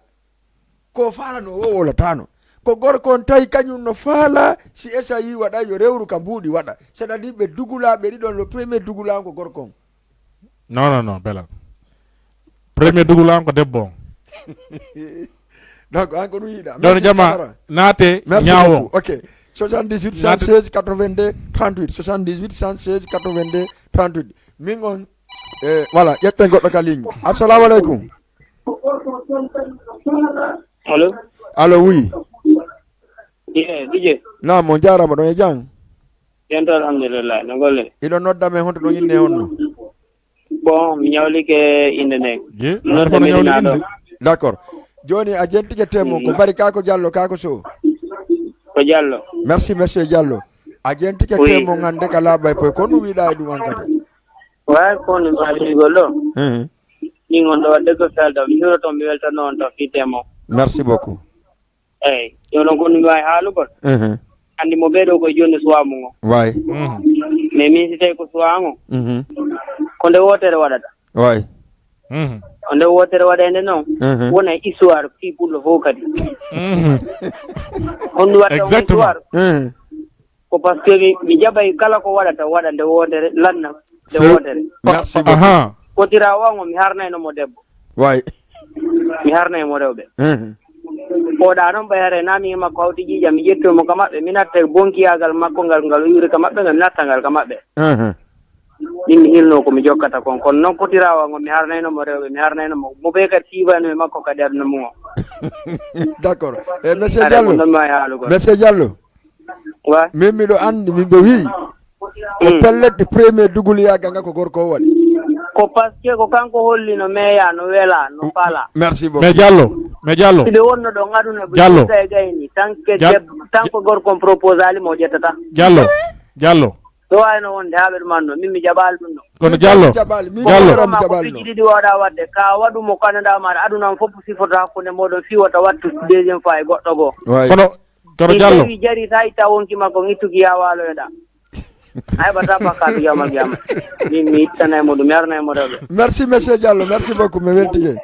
ko fala no wowola tano ko gorko on tawi kañum no faala si esa yi waɗa yo rewru ka mbuuɗi waɗa saɗa ɗi ɓe dugulaɓe ɗiɗon le premier dugulan ko gorko on non bela premier dugulan ko debbo on donc an ko ɗum yiiɗa don jama naate ñaawo ok 78 116 82 38 78 116 82 38 min on voilà ƴetten goɗɗo ka ligne assalamu aleykum allo oui DJ nam on jarama ɗon e jang yento alhamdulillah no golle iɗon nodda men honto ɗon inne honno bon mi ñawlike inde nden d' accord joni a jentike temo ko bari kako Diallo kako so ko Diallo merci monsieur Diallo a jentike temo ngande ka laabay poy ko ɗum wiɗa e ɗum an kadi way kono mbaɗigol ɗo ni on ɗo wadde ko salda mi hiroto mi weltano on to fi temo merci beaucoup eyyi yono gonɗum wawi haalugol andi mo ɓeeɗo koye joni suwamu ngo way mais min si tawi ko suwango ko nde wotere waɗata way o nde wotere waɗede noon wona histoire fi ɓullo fof kadi honɗum watta on histoire ko par ce que mi jaɓay kala ko waɗata waɗa nde wotere lanna nde wotere kotira wango mi harnaynomo debbo way mi harnaymo rewɓe oɗa noon ɓayere nami makko hawti ƴiƴam mi ƴettomo ka maɓɓe mi natta bonkiyagal makko ngal o yuri ka maɓɓe ngal mi natta ngal ka maɓɓe min mi hilno ko mi jokkata kon kono noon potirawa ngo mi harnaynomo rewɓe mi harnaynomo mo ɓe kadi siwano e makko kadi aduna mum o d' accord e monsieur Diallo wa min miɗo andi min ɓe wi ko pelletɗe premier duguliyagal ngal ko gorko o waɗi ko par ce que ko kanko hollino meeya no weela no faala merci beaucoup mais Diallo siɓe wonno ɗo ngaɗuna ɓe e gayni tant que gorkon propose ali mo ƴettata Diallo ɗo wayno wonde haaɓe ɗumanno min mi jaɓali ɗum ɗo kono Diallo ma ko piiji ɗiɗi waɗa wadde ka waɗumo kanada maɗa adunan fof sifota hakkude moɗon fiwata wattu deuxiéme fois e goɗɗo goo kono Diallo mi jari sa itta wonki makko ittuki ya waloyoɗa haybata pakkaɗo jama min mi ittana e moɗum mi arna e mo rewɓe merci monsieur Diallo merci beaucoup mi weltike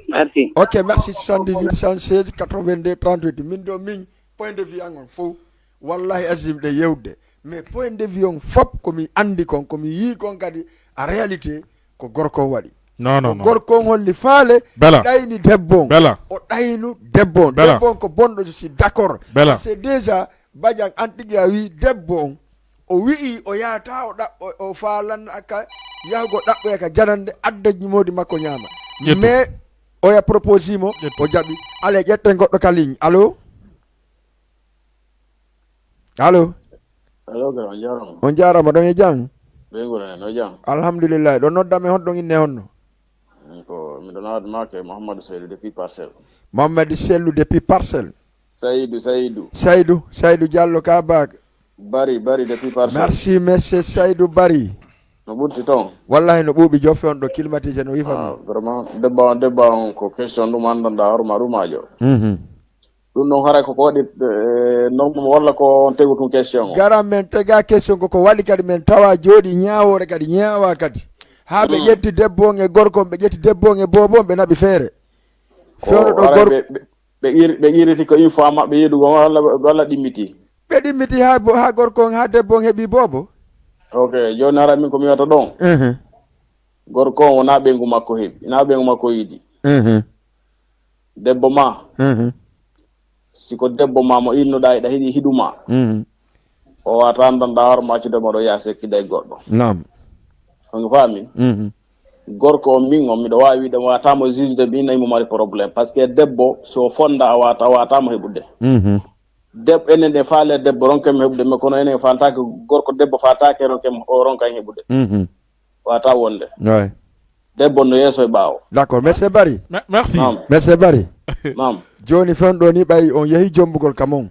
merci ok merci 78 116 82 38 min ɗo min point de vue an on fof wallahi asim ɗe yewde mais point de vue on fop komi andi kon komi yi kon kadi a réalité ko gorko waɗi non gorko on holli faale ɗayni debbo o ɗaynu debbo on ko bonɗo je suis d' accord c'est déjà badian an tigui a wi debbo on o wi'i o yahata o faalan aka yahugo ɗaɓɓoya ka janande adda modi makko ñaama mais oya propose mo o jaɓi ale ƴetten goɗɗo ka ligne allo on jarama ɗon e jang alhamdulillah ɗo noddame honɗon inne honno ko miɗo nawdemake Mouhamadou Seydou depuis Parcelles Mouhamadou Sellou depuis Parcelles Saydou Diallo ka baga Bari depuis Parcelles merci monsieur Saydou Bari no ɓurti toon wallahi no ɓuuɓi joffe on ɗo climatisé no wifami vraiment debba on ko question ɗum andanda horma rumajo ɗum noon haray koko waɗi norme walla ko on tegu tum question o garan men tega question koko waɗi kadi men tawa jooɗi ñawore kadi ñaawa kadi ha ɓe ƴetti debbo on e gorko on ɓe ƴetti debbo on e boobo on ɓe naɓi feere fewno ɗo gorko ɓe iriti ko une fois maɓɓe yiɗugo walla ɗimmiti ɓe ɗimmiti ha gorko on ha debbo on heeɓi boobo ok joni hara min komi wiyata ɗon gorko on wona ɓeygu makko heeɓi na ɓeygu makko yiiɗi debbo ma siko debbo ma mo innoɗa eɗa heeɗi hiɗuma o wata andanɗa hoore ma accude moɗo yaa sekkida e goɗɗo nam onge faami gorko o min o miɗo wawi wiide watamo juge de min nayi mo mari probléme par ce que debbo so fonda a watamo heɓude debbo enen e faale debbo ronkemo heɓude mais kono enen faltake gorko debbo fatake ronka en heɓude wata wonde debbo no yeeso e ɓaawo d'accord monsieur Barry merci monsieur Barry nam joni fen ɗo ni ɓay on yeehi jombugol kamon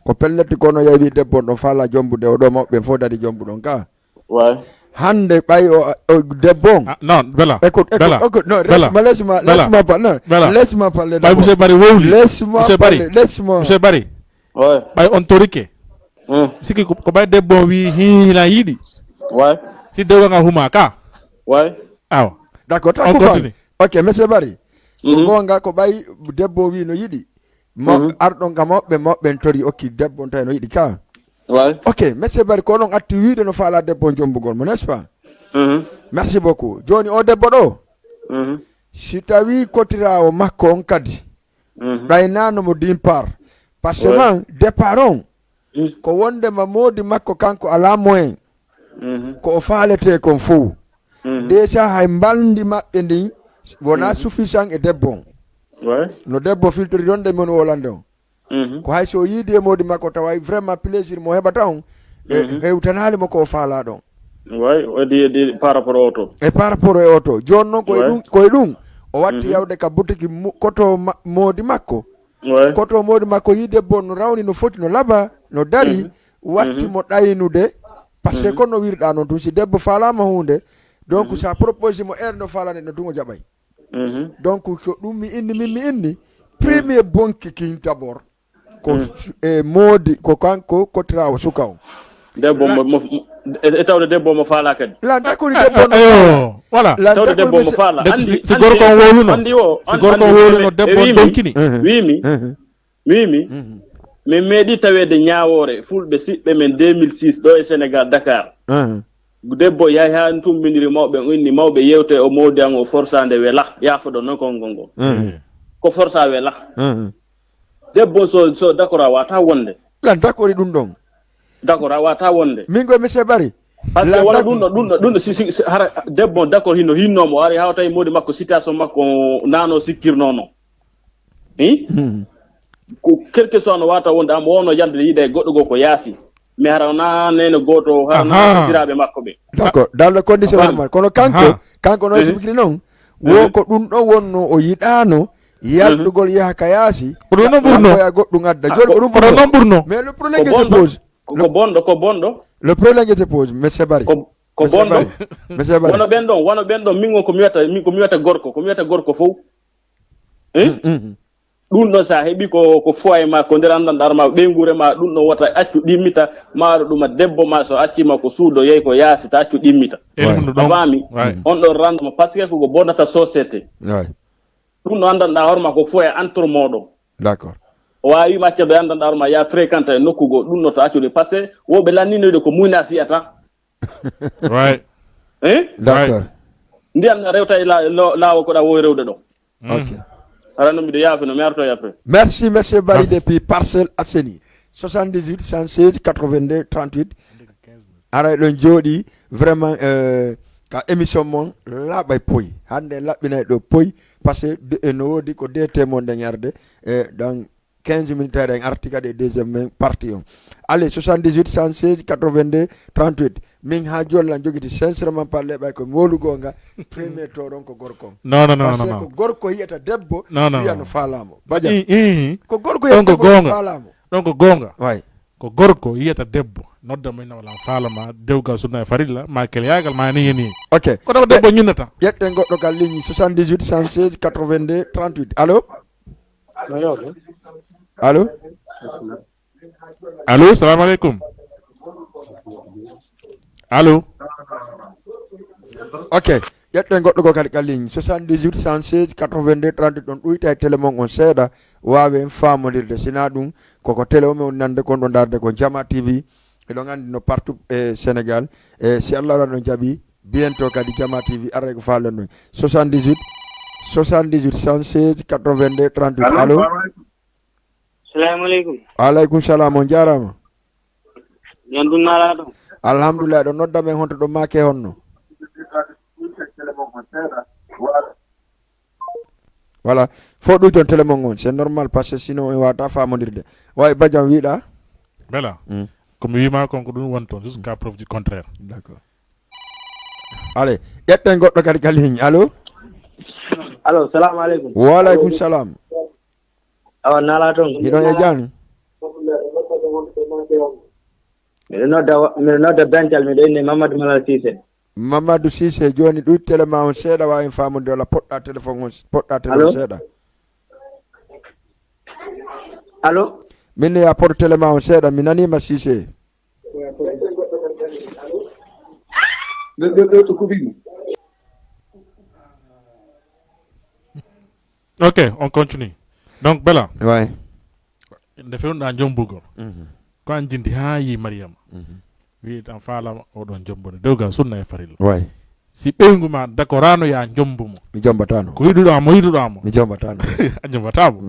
ko pelleti kono yeewi debbo ɗon faala jombude oɗo mawɓe fof dadi jombuɗon ka way hande ɓay o debbo non Bella laisse-moi parler ɓay monsieur Barry wowli laisse-moi monsieur Barry ɓay on torike siki ko ɓay debbo wi hila yiɗi way si dewgal ngal huma ka way awa d'accord on continue ok monsieur Barry ko gonga ko ɓay debbo wi no yiɗi arɗon ka mawɓen tori okki debbo on tawi no yiɗi ka ok monsieur Barry ko onon atti wiide no faala debbo jombugol mo n'est ce pas merci beaucoup joni o debbo ɗo si tawi kotirawo makko on kadi ɗaynanomo dimpar par ce que man départ on ko wondema moodi makko kanko ala moyen ko o faalete kon fof déjà hay mbaldi maɓɓe ndin wona suffisant e debbo on no debbo filtori ɗon de mon wolande on ko hay so yiidi e moodi makko tawa vraiment plaisir mo heɓata on hewtanali mo ko faala ɗon par rapport au auto e par rapport e auto joni noon koye ɗum o watti yawde ka boutique koto moodi makko koto moodi makko yi debbo no rawni no foti no laaɓa no dari watti mo ɗaynude par ce que kono no wirɗa noon tun si debbo faalama hunde donc sa propose mo erde no faalane no dungo jaɓay donc ko ɗum mi inni premier bonki king d'abord ko e moodi ko kanko kotirawo suka o debbo e tawde debbo mo faala kadi la dakori debbo no voilà tawde debbo mo faala andi si gorko on woluno si gorko on woluno debbo donkini wimi min meeɗi tawede ñaawore fulɓe siɓɓe men 2006 ɗo e Sénégal Dakar debbo yahi ha tumbiniri mawɓe inni mawɓe yewte o mawdi an o forsade wela yaafoɗo noon kongongo ko forsa wela debbo so d'accord a wata wonde lan d'accord ɗum ɗon d'accord a wata wonde min koye monsieur Barry par ce que wala ɗum si hara debbo d'accord hinnomo ari haw tawi mawdi makko situation makko nano sikkirnono ko quelque soit no wata wonde am wonno yande yiide goɗɗo go ko yaasi mi hara na nene goto ha siraɓe makko ɓe d'accord dans le condition normal kono kanko no sibikiri noon wo ko ɗum ɗo wonno o yiɗano yalɗugol yaha ka yaasi oɗon noon ɓurno ya goɗɗum adda joni ko ɗum oɗon noon ɓurno mais le problème que se pose ko bonɗo le problème que se pose monsieur Barry ko bonɗo monsieur Barry wono ɓen ɗon min ko mi wiyata gorko fof ɗum ɗon sa heeɓi ko foye ma ko nder andanɗar ma ɓeygure ma ɗum ɗon wata accu ɗimmita maɗo ɗuma debbo ma so accima ko suudo yeyi ko yaasi ta accu ɗimmita a faami on ɗon rendema par ce que koko bonnata société ɗum ɗo andanɗa hoorema ko foye entre moɗon d'accord o wawi maccado e andanɗa hoorema ya fréquente e nokkugo ɗum ɗo to accude par ce que woɓe lanninoyde ko muyna siyata d'accord ndiyan rewta e laawo koɗa wowi rewde ɗo ok merci monsieur Barry depuis Parcelles Assainies 78 116 82 38 ara ɗon jooɗi vraiment ka émission mon laaɓay poyi hande laɓɓinay ɗo poyi par ce que no woodi ko DT mon nden yarde dans 15 minutes en arti kadi deuxième partie on allez 78 116 82 38 min ha jollan jogiti sincèrement parler ɓay ko wolu gonga premier to ɗon ko gorko non parce que ko gorko yiyata debbo wiya no faalamo baja ko gorko yiyata debbo no faalamo ɗon ko gonga way ko gorko yiyata debbo nodda mo ina wala faalama dewgal sunna e farilla ma kelyagal ma ni yeni ok ko taw debbo ñinnata ƴetten goɗɗo kal ligne 78 116 82 38 allo allo salamu aleykum allo ok ƴetten goɗɗo go kadi ka ligne 78 116 82 38 ɗon ɗuyta e télé mon on seeɗa wawen famodirde sina ɗum koko télé omen on nande kon ɗo darde ko Jama TV eɗon andi no partout e Sénégal e si Allah waɗa no jaaɓi bientôt kadi Jama TV arre ko falen ɗon 78 116 82 38 allo salamu aleykum aleykum salam on jarama yon ɗum nala ɗon alhamdulillah ɗo nodda men honto ɗo make honno voilà fo ɗum ton téléphone on c'est normal parce que sinon en wata famodirde way badian wiiɗa bela comme wima konko ɗum woni toon jusqu'à preuve du contraire. D'accord. Allez ƴetten goɗɗo kadi kaliñ allo allo salamu aleykum. waleykum salam awa nala toon hiɗon e jani miɗo nodda Bencal miɗo inni Mamadou Malal Cissé. Mamadou Cissé joni ɗum téléma on seeɗa wawi famude walla poɗɗa téléphone on seeɗa allo min ya poto téléma on seeɗa mi nanima Cissé ok on continue donc Bella ouais nde fewnuɗa jombugo ko an jindi ha yi Mariama wi tan faalama oɗon jombude dewgal sunna e farilla ouais si ɓeygu ma dakorano ya jombumo mi jombatano ko yiɗuɗamo mi jombatano a jombatamo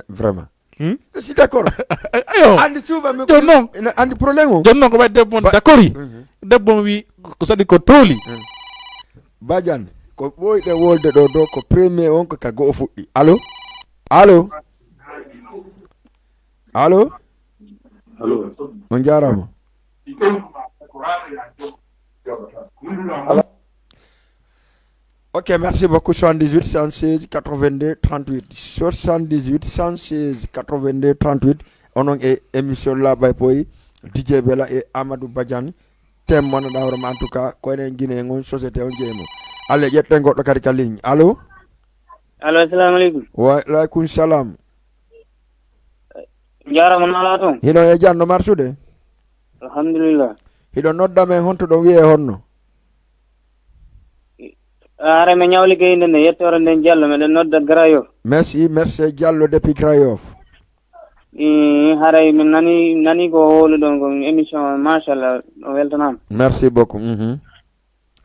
vraiment je suis d'accord ayo andi souvent mi jon noon andi probléme o jon noon ko waɗi debbo on d'accord yi debbo on wi ko saɗi ko tooli badiane ko ɓoyɗe wolde ɗo dow ko premier on ko ka go'o fuɗɗi allo allo allo allo on jarama ok merci beaucoup 78 116 82 38 78 116 82 38 onon e émission Labay Poyi DJ Bella e Amadou Badiane tem monnoɗa hoorema en tout cas ko enen guine on société on jeeymo alle ƴetten goɗɗo kadi ka ligne allo allo assalamu aleykum. wa aleykum salam jarama nala toon hino e janno marsude alhamdulillah hiɗo nodda men honto ɗon wiye honno are me ñawli gayinde nde yettore nden Diallo meɗen nodda Grayof. merci Diallo depuis Grayof haray min nani ko holuɗon ko émission machallah o weltanama merci beaucoup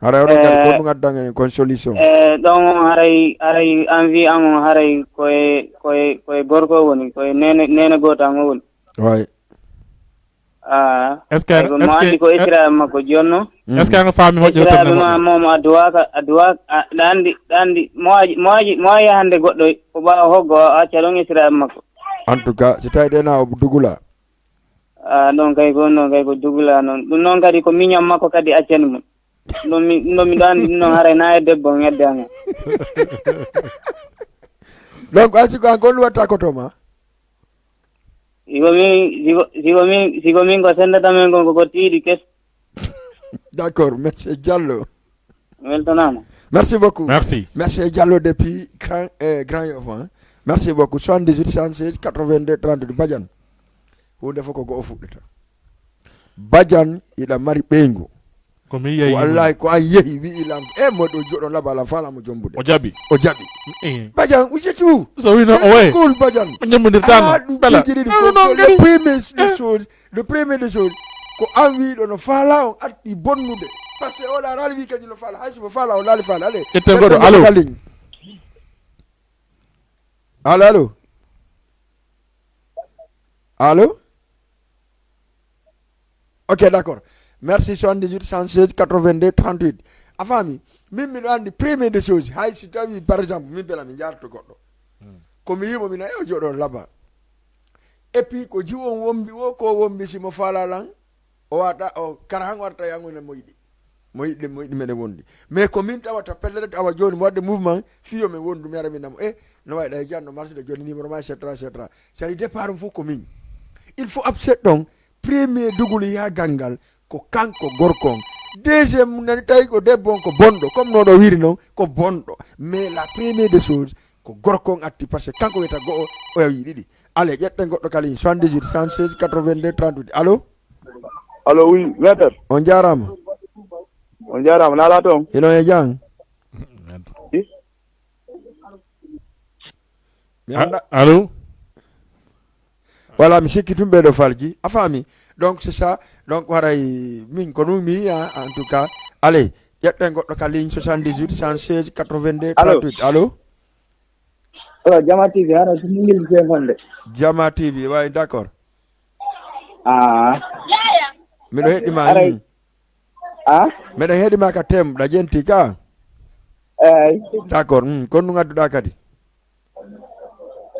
haray oɗon kadi ko ɗum addan kon solution ɗon haray envie am haray koye gorko woni koye nene goto am o woni way est ce que mo andi ko isra makko jonno est ce que anga faami moƴƴo ma momo adduwaka ɗandi mo yahande goɗɗo ko ɓawa hoggo acca ɗon isra makko en tout cas so tawi ɗena o dugula ɗon kay ko dugula noon ɗum noon kadi ko miñam makko kadi accani mum ɗum miɗo andi ɗum noon haray na e debbo ngedde anga donc a siko an ko ɗum watta koto ma sigo min ko sendata men gon ko tiiɗi kes d'accord merci Diallo weltanama merci beaucoup merci Diallo depuis Grand Yoff merci beaucoup 78 116 82 32 Badiane hunde fof ko go'o fuɗɗata Badiane iɗa mari ɓeygu ko mi yeyi wallahi ko an yehi wi'ilam moɗo joɗo labalam falamo jombude o jaɓi Badiane uje tout so wino o way cool Badiane o ñammodirtano bela le premier des choses ko an wiɗo no faala on arɗi bonnude par ce que oɗa raali wi kañum no faala hay somo faala o laali faala ale ƴetten goɗo allo allo ok d'accord merci 78 116 82 38 a faami min miɗo andi premier des choses hay si tawi par exemple min bela mi jarto goɗɗo komi yimo mina o joɗo laba et puis ko jiwon wombi o ko wombi simo faalalan o wata o kara han warta yangone moyiɗi meɗen wondi mais ko min tawata pellere awa joni mo wadde mouvement fiyo men wondu mi ara minamo no wayi ɗa janno marsude joni numéro ma etc sadi départ um fof ko min il faut abset ɗon premier dugol yagangal ko kanko gorkon deuxiéme nani tawi ko debbo on ko bonɗo comme noɗo wiri noon ko bonɗo mais la première des choses ko gorkon atti par ce que kanko wiyata go'o o yawi ɗiɗi allez ƴetten goɗɗo kaliñ 78 116 82 38 allo oui maître on jarama nala toon hino e jang mi anda allo voilà mi sikki tum ɓeɗo falji a faami donc c'est ça donc haray min ko ɗum mi yiya en tout cas allez ƴetten goɗɗo ka ligne 78 116 82 38 allo Jama TV hara so mingil fe fonde Jama TV way d'accord miɗo heɗima meɗen heeɗima ka temɗa jenti ka d'accord kon nu ngadduɗa kadi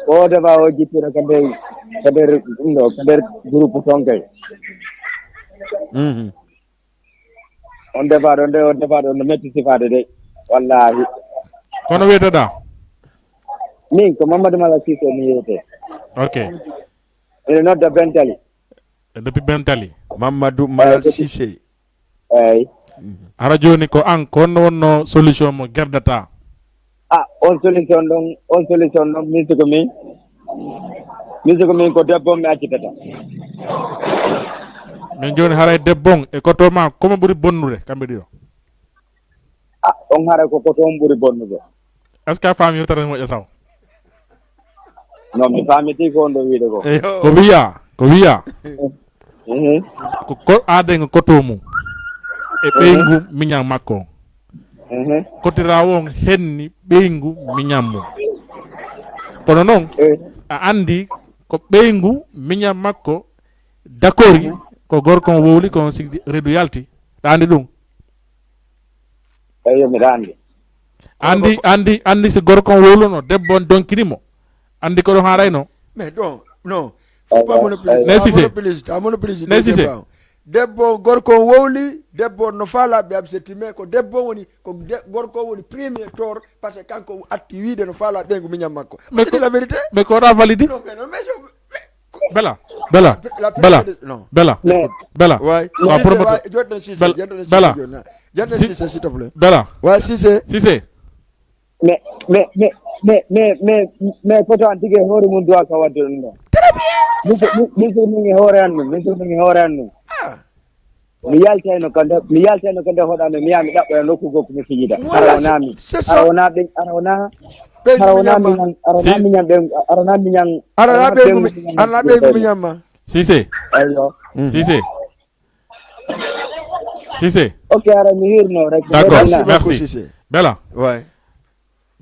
o defa o jippira kader groupe sonkay on defa ɗo no metti sifade de wallahi kono wiyetoɗa min ko Mamadou Mala Cissé mi yeyete ok ene nodda Bentali depuis Bentali Mamadou Malal Cissé eyyi hara joni ko an ko honno wonno solution mo gerdata on solution ɗon misigo min ko debbo mi accitata min joni haray debbon e koto ma komo ɓuuri bonnude kamɓe ɗiɗo on haray ko koto on ɓuuri bonnude est ce que a faami yewtere moƴƴa taw non mi faamiti ko on ɗo wiide ko ko wiya ko aadego koto mum e ɓeygu miñam makko kotirawo on henni ɓeygu miñam mum kono noon a andi ko ɓeygu miñam makko dakori ko gorko wowli ko sigdi reedu yalti ɗa andi ɗum eyi miɗa andi andi so gorko wowluno debbo on donkinimo andi ko ɗon harayno mais non faut pas monopoliser debbo gorko wowli debbo no faala ɓe absetime ko debbo woni ko gorko woni premier tort par ce que kanko atti wiide no faala ɓeygu miñam makko c'est la vérité mais ko ɗa validi bela ouais Jordan Cissé s'il te plaît bela ouais Cissé mais poto an tigi hoore mum duwa ka wadde ɗum ɗon min somingi hoore an ɗum mi yaltayno ko nde hoɗano mi yaha mi ɗaɓɓoya nokku goo ko mi fijida ara wona ɓeygu miñamma Cissé Cissé ok ara mi hirno rek d'accord merci bela ouais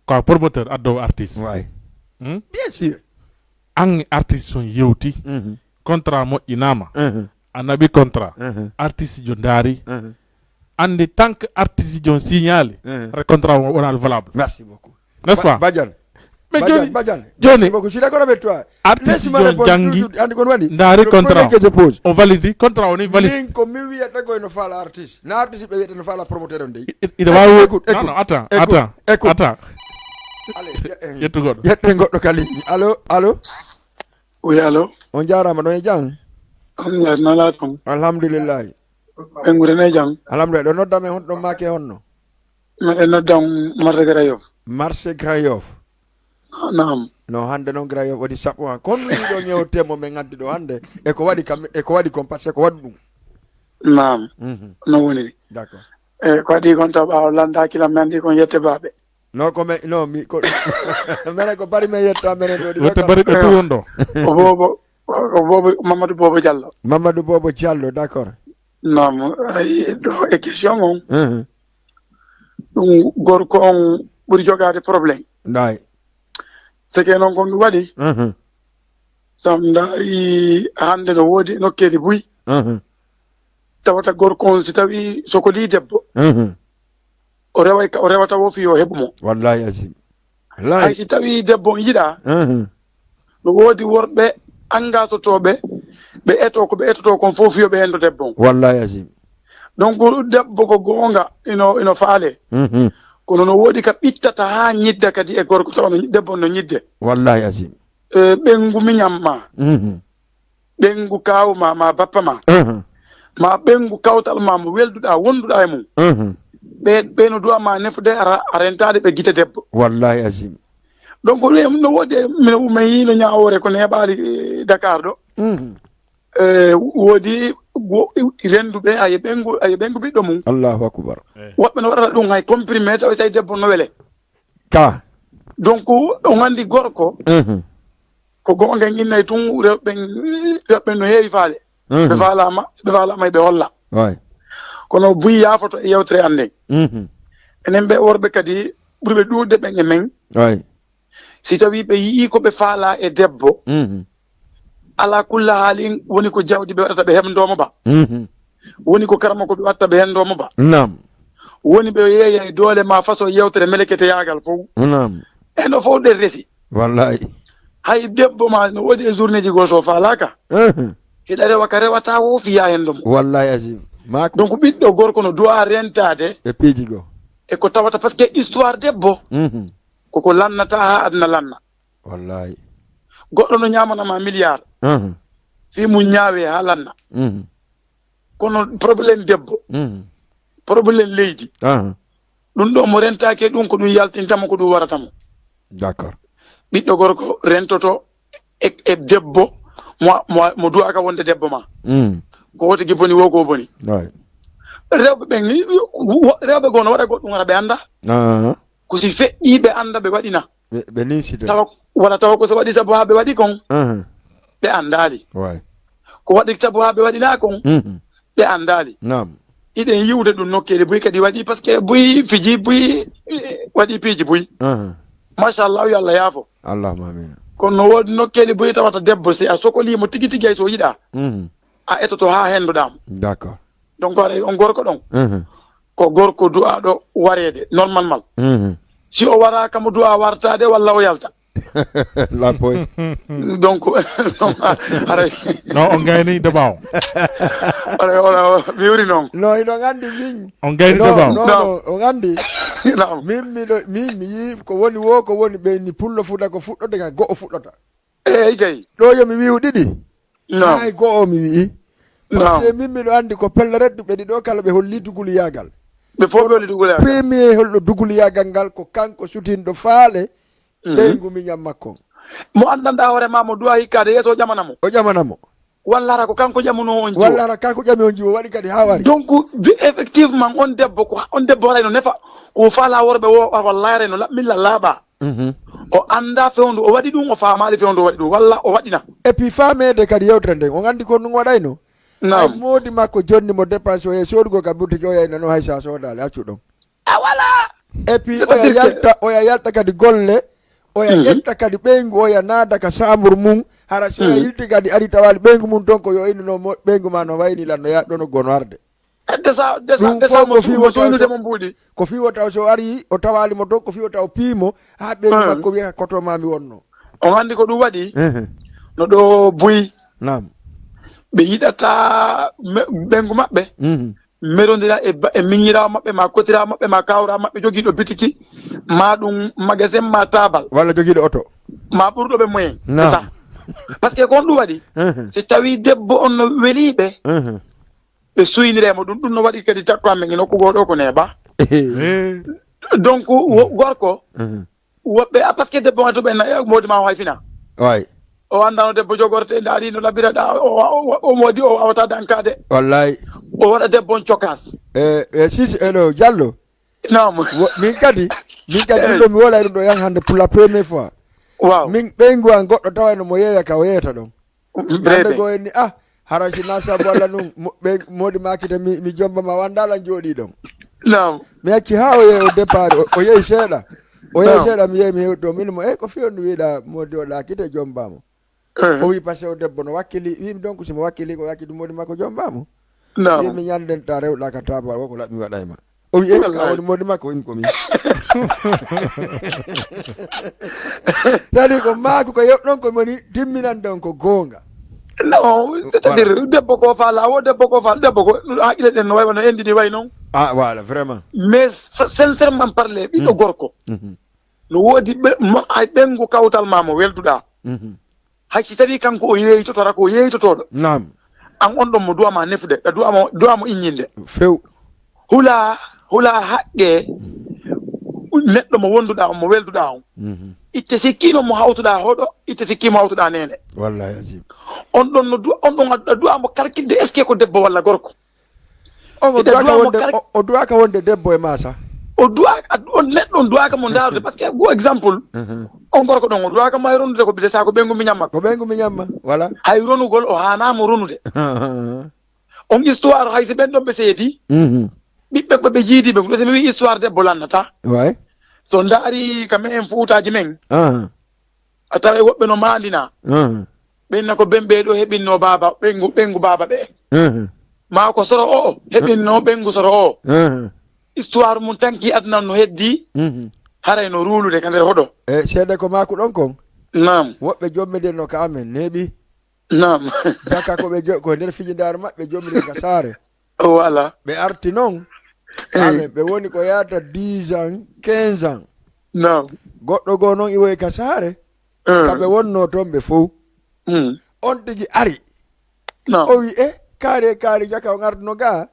ko promoteur addowo artiste ouais bien sûr an artiste son yewti contrat moƴƴinama a naɓi contrat artiste jo daari andi tant que artiste jon signali re contrat o wonal valable merci beaucoup n'est-ce pas Badiane Badiane merci beaucoup je suis d'accord avec toi artiste jon jangi andi kon waɗi daari contrat que je pose o validi contrat o ni valide min ko min wiyata koye no faala artiste na artiste ɓe wiyata no faala promoteur on dey ina wawi non attends yettugoɗo yette goɗɗo kali allo oui allo on jarama ɗon e jang alhamdulillah nala toon alhamdulillahi ɓe gurene jang alhamdulillah ɗo noddame honɗon maake honno meɗen noddam marché Grand Yoff marché Grand Yoff naam no hande noon Grand Yoff waɗi sappo han kono wi ɗo ñewtemo men gaddi ɗo hande eko waɗi kon par ce que ko waɗi ɗum naam no woniri d'accord ko waɗi kon taw ɓawa landakila men ndi kon yette baɓe non ko non mi ko menen ko bari men yetta menen ɗo wotte bari ɗo tuwon ɗo ko bobo Mamadou Bobo Diallo d'accord non ɗo e question on ɗum gorko on ɓuuri jogade probléme day c'est que noon ko ɗum waɗi sam daari hande no woodi nokkeli buy tawata gorko on si tawi soko li debbo o rewata wo fi o heɓumo wallahi azim hay si tawi debbo on yiɗa no woodi worɓe engasotoɓe ɓe eto ko ɓe etoto kon fof fiyoɓe hen to debbo on wallahi azim donc debbo ko goonga ino faale kono no woodi ka ɓittata ha ñidda kadi e gorko tawa debbo no ñidde wallahi azim ɓengu miñam ma ɓengu kawma ma bappa ma ma ɓengu kawtal ma mo welduɗa wonduɗa e mum ɓe no duwa ma nefude a rentade ɓe guite debbo wallahi azim donc no woodi min yino ñawore ko neɓali Dakar ɗo woodi renduɓe aye ɓengu ɓiɗɗo mum allahu akbar woɓɓe no waɗata ɗum hay comprimé taw tawi debbo no wele ka donc on andi gorko ko gonga innayi tun rewɓe no heewi faale ɓe faalama ɓe ɓe holla kono buyi yaafoto e yewtere ande enen ɓe worɓe kadi ɓurɓe ɗurde ɓen e men si tawi ɓe yii ko ɓe faala e debbo ala kulla haali woni ko jawdi ɓe waɗata ɓe hemdoma ba woni ko karama ko ɓe watta ɓe hendomo ba woni ɓe yeeya doole ma façon yewtere melekete yaagal fof nam eno fof ɗen resi wallahi hay debbo ma no waɗi e journée ji goto falaka hiɗa rewa ka rewata wo fiya hen ɗum wallahi azim mako donc ɓiɗɗo gorko no doit rentade e piiji go e ko tawata par ce que histoire debbo koko lannata ha adna lanna wallahi goɗɗo no ñamanama milliard fi mum ñaawe ha lanna kono probléme debbo probléme leydi ɗum ɗo mo rentake ɗum ko ɗum yaltintamo ko ɗum waratamo d'accord ɓiɗɗo gorko rentoto e debbo mo duwaka wonde debbo ma ko woti gi boni wo ko boni rewɓe ɓen rewɓe goo no waɗa goɗɗum wara ɓe anda ko si feƴƴi ɓe anda ɓe waɗina ɓe niside tawa wala tawa ko so waɗi sabu ha ɓe waɗi kon ɓe andali ko waɗi sabu ha ɓe waɗina kon ɓe andali iɗen yiwde ɗum nokkeli buy kadi waɗi par ce que buy fiji buy waɗi piiji buy machallah yo allah yaafo allahuma amina kono no woodi nokkeli buy tawata debbo si a sokolimo tigi tigi ay so yiɗa a etoto ha henduɗamo d'accord donc aɗa on gorko ɗon ko gorko du'aɗo wareede normalement si o waraka mo du'a wartade walla o yalta la poy donc non on gayni debaw ora mi wuri noon no iɗo gandi min on gayni debaw non o gandi min mi yi ko woni wo ko woni ɓeyni pullo fuɗa ko fuɗɗode ka go'o fuɗɗota eyyi kay ɗo yomi wiwu ɗiɗi hay go'o mi wi'i par ce que min miɗo andi ko pelle reddu ɓe ɗiɗo kala ɓe holli dugulu yagal ɓe fof ɓe holli dugulu yagal premier holɗo dugulu yagal ngal ko kanko sutinɗo faale ɓeygu miñam makko mo andanda hoorema mo duwa hikkade yeeso o ƴamanamo o ƴamanamo walla ara ko kanko ƴamuno on jiwo walla ara kanko ƴami on jiwo waɗi kadi ha wari donc effectivement on debbo harayno nefa ko faala worɓe wallahi rayno laɓmilla laaɓa o anda fewndu o waɗi ɗum o faamaali fewndu o waɗi ɗum walla o waɗina et puis famede kadi yewtere nden on andi ko ɗum waɗayno ay moodi makko jonni mo dépense o e sodugo ka boutique o yaynano hay sa soodale accu ɗon a wala et puis oya yalta kadi golle oya ƴetta kadi ɓeygu oya naada ka chambre mum hara so oya yilti kadi ari tawali ɓeygu mum ton ko yo innuno ɓeygu ma no wayni lan no yaɗɗono gono arde ko fiwo taw so ari o tawalimo ton ko fiwo taw piimo ha ɓeygu makko wiya koto mami wonno on andi ko ɗum waɗi no ɗo buyi nam ɓe yiɗata ɓengu maɓɓe merodira e miñirawo maɓɓe ma kotirawo maɓɓe ma kawra maɓɓe jogiiɗo bitiki ma ɗum magasin ma tabal walla jogiiɗo oto ma ɓurɗoɓe moyen ça par ce que kon ɗum waɗi si tawi debbo on no weliɓe ɓe suyniremo ɗum no waɗi kadi takko amen nokkugo ɗo ko neeɓa donc gorko woɓɓe par ce que debbo ma to ɓe modi ma o hayfina way o andano debbo jogorte ndaari no labiraɗa o modi o wawata dankade wallahi o waɗa debbo on cokas sisi eno Diallo nam min kadi ɗum ɗo mi wolay ɗum ɗo yan hande pour la première fois waaw min ɓeygu an goɗɗo tawayno mo yeeya ka o yeyata ɗon hande go en ni hara sina sabu walla ɗum modi makita mi jombama wandala jooɗi ɗon nam mi acci ha o yeeyi o départ o yeeyi seeɗa mi yeeyi mi hewto min mo ko fiyondu wiiɗa modi o ɗakite jombamo o wi par ce que o debbo no wakkili wimi donc simo wakkili ko wakkili modi makko jombamo wimi ñanden ta rewɗa ka taba woko laɓmi waɗayma o wi ka woni modi makko wimi komin tadi ko maako ko yewɗon ko moni timminande on ko goonga non c'est à dire debbo ko faala o debbo ko haqqile ɗen no way wono endini way noon voilà vraiment mais sincèrement parler ɓiɗɗo gorko no woodi hay ɓengu kawtal ma mo welduɗa hay si tawi kanko o yeytotora ko yeytotoɗo nam an on ɗon mo duwama nefude duwamo iññinde few hula haqqe neɗɗo mo wonduɗa on mo welduɗa on itte sikkino mo hawtuɗa hoɗo itte sikkimo hawtuɗa nene wallahi ajib on ɗon no duwamo kalkidde est ce que ko debbo walla gorko o duwaka wonde debbo e masa neɗɗo on duwaka mo darde par ce que go exemple on gorko ɗon o duwaka mo hay ronude ko bidesa ko ɓengu mi ñamma voilà hay ronugol o hanamo ronude on histoire hay so ɓen ɗon ɓe seedi ɓiɓɓe ɓe jiidiɓe ɗo somi wi histoire debbo lannata way so daari kam en fuutaji men a tawa woɓɓe no mandina ɓenna ko ɓen ɗo heɓinno baba ɓengu baba ɓe ma ko soro o heɓinno ɓengu soro o histoire mum tanki aduna no heddi haray no ruulude ka nder hoɗo seede ko maku ɗon kon nam woɓɓe jommiden no ka amen neeɓi nam jaka ko nder fijidare maɓɓe jommiden ka saare voilà ɓe arti noon amen ɓe woni ko yata 10 ans 15 ans nam goɗɗo goo noon iwoye ka saare kamɓe wonno toon ɓe fof on tigi ari o wi kaari jaka o arduno ga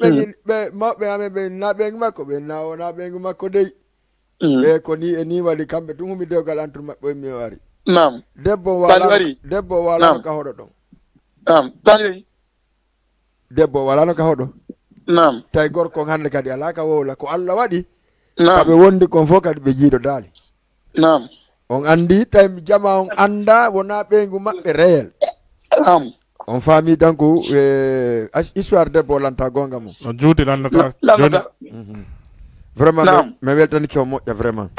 ɓe mawɓe amen ɓe naɓengu makko ɓe nawo naɓengu makko dey ɓe ko ni e ni waɗi kamɓe tun humi dewgal antur maɓɓe mi o ari nam debbo walano ka hoɗo ɗon nam tani debbo walano ka hoɗo nam tawi gorko hande kadi ala ka wowla ko Allah waɗi kaɓe wondi kon fof kadi ɓe jiiɗo daali nam on andi tawi jama on anda wona ɓeygu maɓɓe réel nam on faami donc histoire debbo lanta gonga mum on juuti lannata vraiment mi weltaniki on moƴƴa vraiment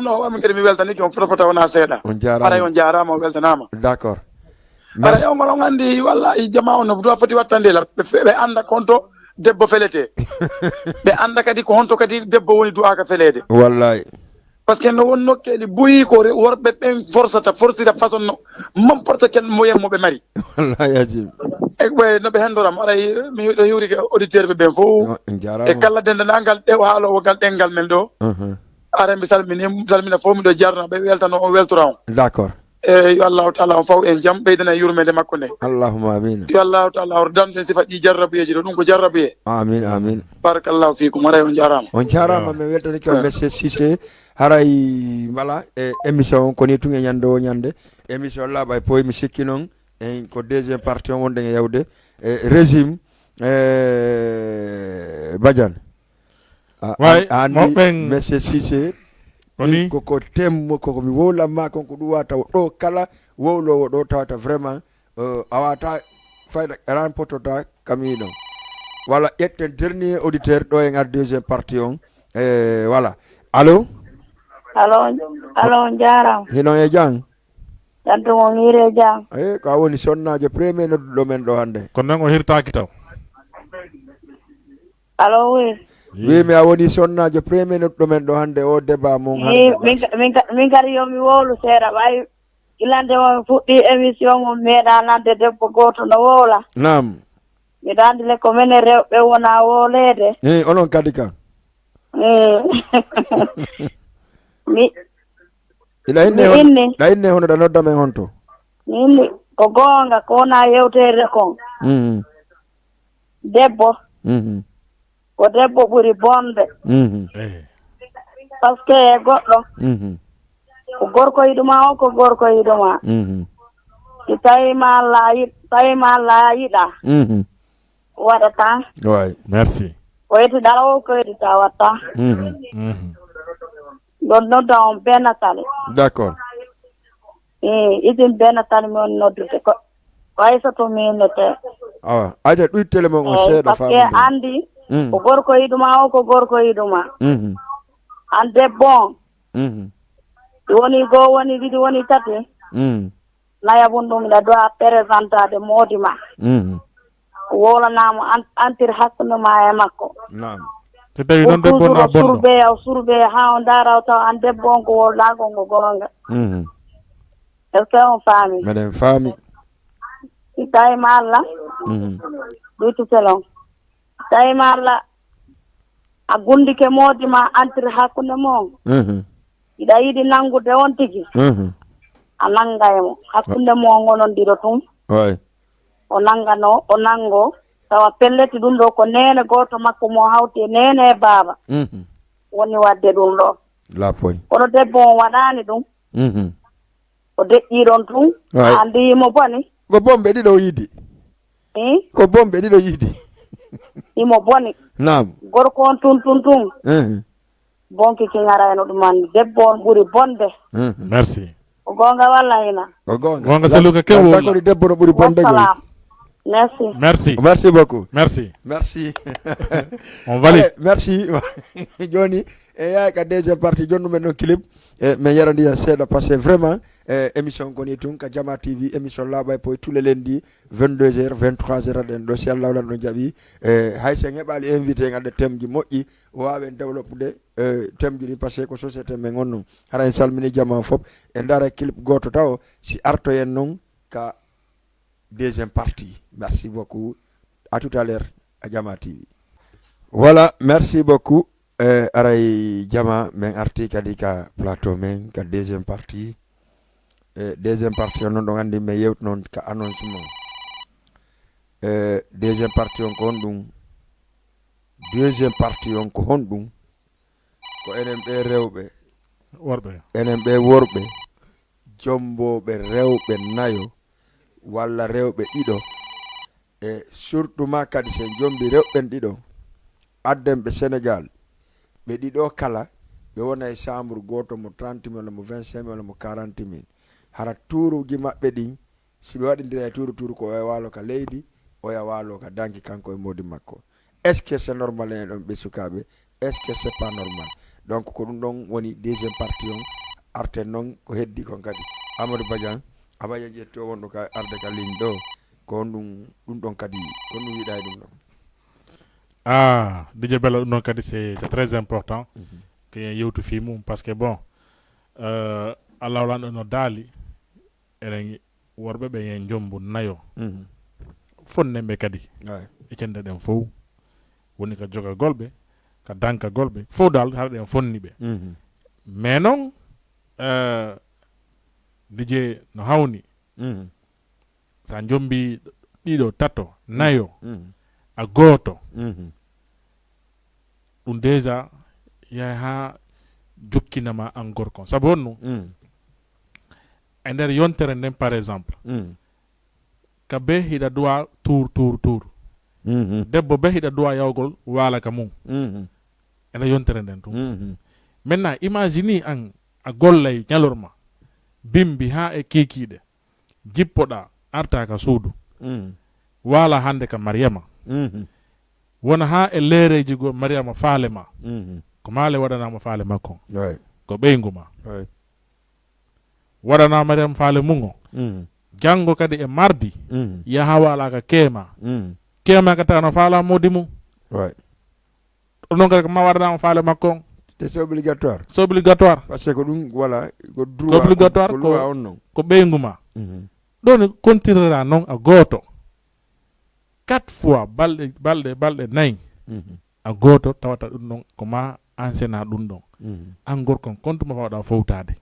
no wami kadi mi weltaniki on fotofota wona seeɗa on jarama aray on jarama o weltanama d' accord aray omar on andi wallahi jama on no duwa foti wattandela ɓe anda konto debbo felete ɓe anda kadi ko honto kadi debbo woni duwaka felede wallahi par ce que no won nokkeli buyi ko worɓe ɓen fortira façon no n'importe quel moyen moɓe mari wallahi ajib ɓe no ɓe hendoram aray mi ɗo hiwri auditeur ɓe ɓen fof e kala dendanangal ɗe haalowogal ɗengal men ɗo ara mi salmina fof miɗo jarna ɓe weltano on weltora on d' accord yo allahu taala on faw en jaam ɓeydana yurmede makko nde allahuma amin yo allahu taala o damden sifa ɗi jarrabuyeji ɗo ɗum ko jarrabuye amin amin barakallahu fikum aray on jarama mi weltaniki on monsieur Cissé haray voilà émission koni tun e ñande o ñande émission laaɓa e poy mi sikki noon en ko deuxiéme partie on wonɗen e yawde régime Badiane andi monsieur Cissé koko temmo koko mi wowlanma kon ko ɗum wata ɗo kala wowlowo ɗo tawata vraiment a wata fayda remportota kami ɗon voilà ƴetten dernier auditeur ɗo e ngar deuxiéme partie on voilà allo jarama hinon e jang jantumo hiire jang ko a woni sonnajo premier nodduɗo men ɗo hannde kono noon o hirtaki taw allo wimi a woni sonnajo premier nodduɗo men ɗo hannde o débat mum min kadi yomi wowlu seeɗa ɓay ilande mo fuɗɗi émission mum meeɗa nande debbo goto no wowla nam miɗo andile ko minen rewɓe wona wolede onon kadi kan ɗa inne hono ɗa nodda men honto inni ko goonga ko wona yewtere kon debbo ko debbo ɓuri bonde par ce que goɗɗo ko gorko yiɗuma o ko gorko yiɗuma si tawima Allah yiɗa waɗata merci ko yettiɗa o ko yettita watta ɗon nodda on benatale d' accord isin benatale mi woni noddude ko Aissatou minete awa aja ɗuy télémon on seeɗa par ce que andi ko gorko yiɗuma o ko gorko yiɗuma an debbo on woni goo woni ɗiɗi woni tati nayabun ɗum ɗa dowa présentade moodi ma wolanamo antir hakkunde ma e makko so tawi noon debbo na bonno surbeya ha o daraw taw an debbo on ko wolɗago ngo gonga est ce que on faami meɗen faami si tawima Allah ɗuytu selon tawima Allah a gundike moodi ma antir hakkunde mo iɗa yiɗi nangude on tigi a nangaymo hakkunde mo gonondiro tun o nango tawa pelleti ɗum ɗo ko nene goto makko mo hawti e nene e baaba woni wadde ɗum ɗo lapoy kono debbo on waɗani ɗum o deƴƴiɗon tun andi yimo boni ko bomɓe ɗiɗo yiidi ko bomɓe ɗiɗo yiidi imo boni nam gorko on tun bonki kiŋarayno ɗumandi debbo on ɓuri bonde merci ko gonga walla hina ko gonga gonga saluka kewo takori debbo no ɓuri bonde goy Merci beaucoup. Merci. On valide. Merci. Johnny, et ya ka deuxième partie jonnu men no clip mais yarandi ya seda parce que vraiment émission koni tun ka Jama TV émission la bay pour tous les lundis 22h 23h den do Allah lan no jabi hay se ngebali invité ngade thème ji moƴƴi waawen développer thème ji parce que ko société men ngonno hara en salmini Jama fop e ndara clip goto taw si arto en non ka deuxième partie. Merci beaucoup. À tout à l'heure à Jama TV. Voilà, merci beaucoup. Aray Jama men arti kadi ka plateau men ka deuxième partie. Deuxième partie on don andi me yewt non ka annoncement. Deuxième partie on ko hondum. Deuxième partie on ko hondum. Ko enen be rewbe worbe. Enen be worbe. Jombobe rewbe nayo walla rewbe dido. E surtout ma kadi sen jombi rewben dido addembe Sénégal be dido kala be wona e chambre goto mo 30 000 mo 25 000 mo 40 000 hara turuji mabbe din si be wadindira turu ko e walo ka leydi o ya walo ka danki kanko e modi makko. Est-ce que c'est normal en don be sukabe? Est-ce que c'est pas normal? Donc ko dum don woni deuxième partie on arte non ko heddi kon kadi Amadou Badian abaya jetto wondo ka arde ka ligne do ko dum don kadi ko dum widay dum non. DJ Bella non kadi c'est très important que yewtu fi mum parce que bon Allah lan no dali enen worbe be en jombu nayo fonne be kadi e cende den fo woni ka joga golbe ka danka golbe fo dal har den fonni be mais non DJ no hawni sa jombi dido tato nayo a goto ɗum déjà yaha ha jokkinama an gorkon sabu honno e nder yontere nden par exemple ka be hiɗa duwa tour debbo be hiɗa duwa yawgol waala ka mum ene yontere nden tum maintenant imagine an a gollay ñalorma bimbi ha e kikiɗe jippoɗa arta ka suudu wala hande ka Mariama wona ha e leereji go Mariama faale ma ko maale waɗanama faale makko ko ɓeygu ma waɗana Mariama faale mugo janggo kadi e mardi yaha wala ka keema ka tano faala modi mum non kadi ko ma waɗanama faale makko c'est obligatoire parce que ko ɗum voilà ko droit obligatoire ko ɓeygu ma ɗon kontirera noon a gooto 4 fois balɗe nayi a gooto tawata ɗum ɗon ko ma ensena ɗum ɗon an gorkon kontuma fawɗa fowtade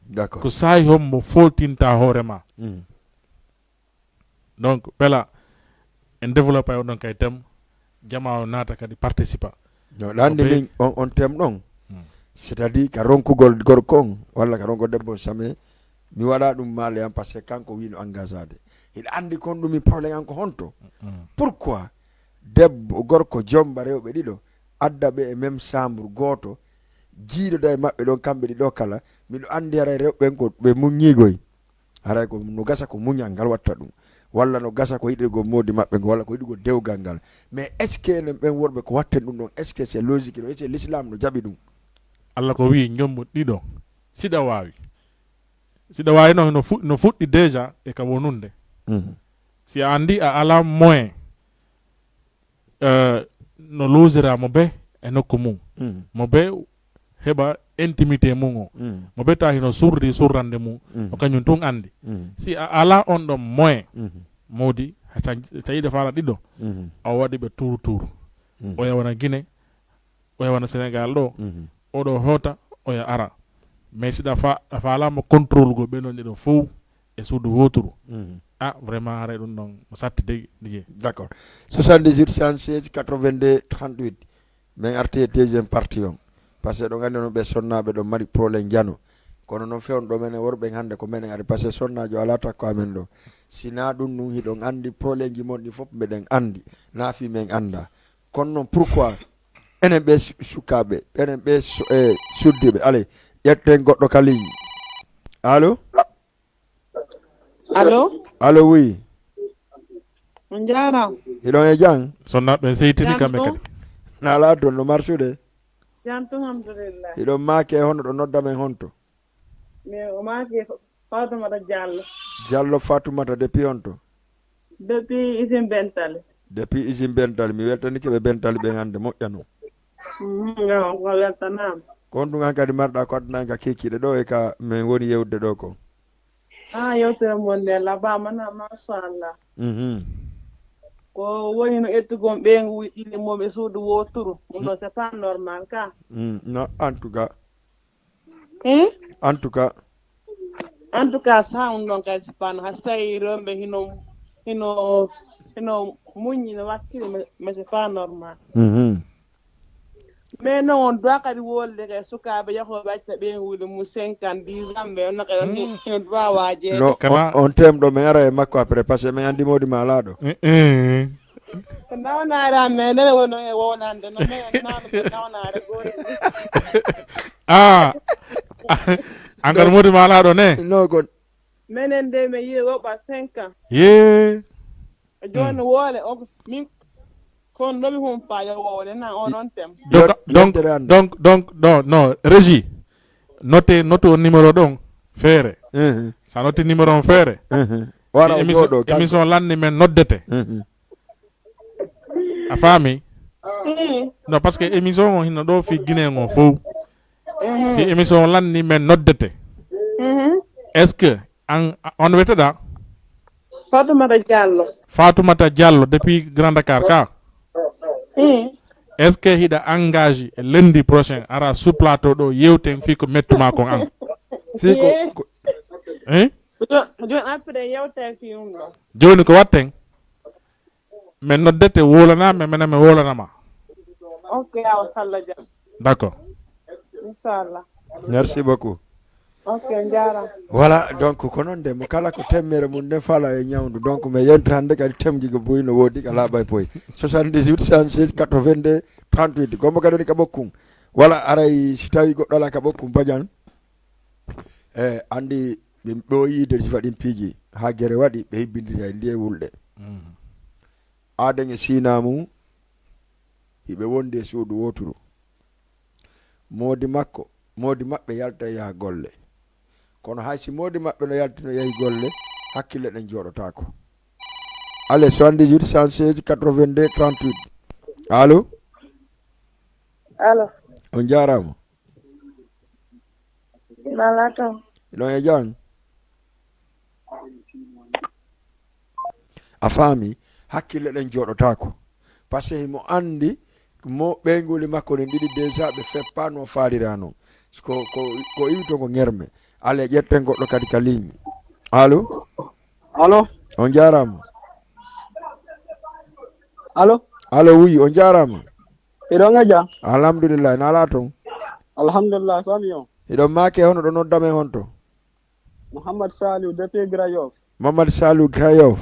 d'accord ko sahi hommo foltinta hoorema donc bela en développe o ɗon kay tem Jama o naata kadi participa no ɗande min on tem ɗon c'est à dire ka ronkugol gorkon walla ka ronko debbo same mi waɗa ɗum maale am par ce que kanko wino engagade hiɗa andi kon ɗumi probléme an ko honto pourquoi debbo gorko jomba rewɓe ɗiɗo adda ɓe e même chambre goto jiiɗoda e maɓɓe ɗon kamɓe ɗiɗo kala miɗo andi haray rewɓen ko ɓe muññigoy haray ko no gasa ko muñal ngal watta ɗum walla no gasa ko yiɗirgo modi maɓɓe ngo walla ko yiɗigo dewgal ngal mais est ce que enen ɓen worɓe ko watten ɗum ɗon est ce que c'est logique no est ce que l'islam no jaɓi ɗum Allah ko wi jombo ɗiɗo siɗa wawi noon no fuɗɗi déjà e ka wonunde si a andi a ala moyen no losira mo be e nokku mum mo be heɓa intimité mum o mo be tawa hino surrande mum o kañum tun andi si a ala on ɗon moyen modi sa yiɗe faala ɗiɗo a waɗi ɓe tour o yawana Guinée o yawana Sénégal ɗo oɗo hota oya ara mais siɗa faalama contrôle go ɓe non ɗiɗo fof e suudu woturu vraiment haray ɗum ɗon mo satti digi d'accord 78 116 82 38 min arti e deuxième partie on par ce que ɗo gandi noon ɓe sonnaɓe ɗo mari probléme jano kono noon fewon ɗo menen worɓe hannde ko menen ari par ce que sonnajo ala takko amen ɗo sina ɗum ɗum hiɗon andi probléme ji mon ɗi fof mbeɗen andi naafi men anda kono noon pourquoi enen ɓe sukaɓe enen ɓe suddiɓe alay ƴetten goɗɗo ka ligne allo allo allo oui Njara. Iɗon e jang? Sonnaɓe seytini kamɓe kadi. Nala ton no marsude? Jam tum alhamdulillah. Iɗon maake hono ɗo nodda men honto? Mais o maake Fatoumata Diallo. Diallo Fatoumata depuis honto? Depuis usine Bentali. Depuis usine Bentali. Mi weltanike ɓe Bentali ɓe hande moƴƴano. Ko weltanama. Ko on ɗum kadi marɗa ko addanaka kekkiɗe ɗo e ka min woni yewde ɗo ko. Yewtere mon nde labamana machallah. Ko woni no ettugon ɓeengu ɗiɗi moɓe suudu woturu. Ɗum ɗo c'est pas normal ka. Non, en tout cas. En tout cas sa on ɗon kadi sipano hay so tawi rewɓe hino muñi no wakkili mais c'est pas normal. Mais non on doit kadi wolde kay sukaɓe yahoɓe acca ɓeengude mum 50 10 ans ɓe onno kadi hino doit waajeede. Non, on temɗo mi ara e makko après par ce que mi andi modi ma laaɗo. Ko nawnaare am mais nene wono e wownande no minen naano ko nawnaare goore. Angal modi ma laaɗo ne? Non kon. Menen de mi yi woɓa 5 ans. Joni woole min kon nomi hum pa yo wowle na onon tem. Donc non régie note numéro ɗon feere sa notti numéro on feere émission lanni men noddete a faami non parce que émission on hino ɗo fi Guinée on fof si émission lanni men noddete est ce que on weteɗa Fatoumata Diallo depuis Grand Dakar ka est ce que hiɗa engagé lundi prochain ara sous plateau ɗo yewten fi ko mettuma kon an joni ko watten min noddete wolanama minen mi wolanama. Ok, awa sallah jam. D'accord. Inchallah. Merci beaucoup. Ok, njara. Voilà, donc ko non de mo kala ko temmere mun ne fala e nyawndu donc me yenta hande kadi temji go boyno wodi kala bay poy 78 106 82 38 ko kadi ka bokkum wala aray si tawi goddo la ka bokkum badian andi be do yide si fadin piiji ha gere wadi be hibbindira ndiye wulde aden e sinamu hibe wonde suudu woturu modi mabbe yalta ya golle kono haysi modi mabbe no yaltino yahi golle hakkille den jodotako ale 78 116 82 38 allo on jarama malato no e jan a faami hakkille den jodotako parce que mo andi mo ɓeygoli makko ne ɗiɗi déjà ɓe feppano faalirano ko iwito ko ngerme ale ƴetten goɗɗo kadi ka ligne allo on jarama allo oui on jarama iɗon gaja alhamdulillah nala ton alhamdulillah fami on iɗon maake hono ɗo noddame hon to Mouhammad Salou depuis Grayof Mamadou Salou Grayof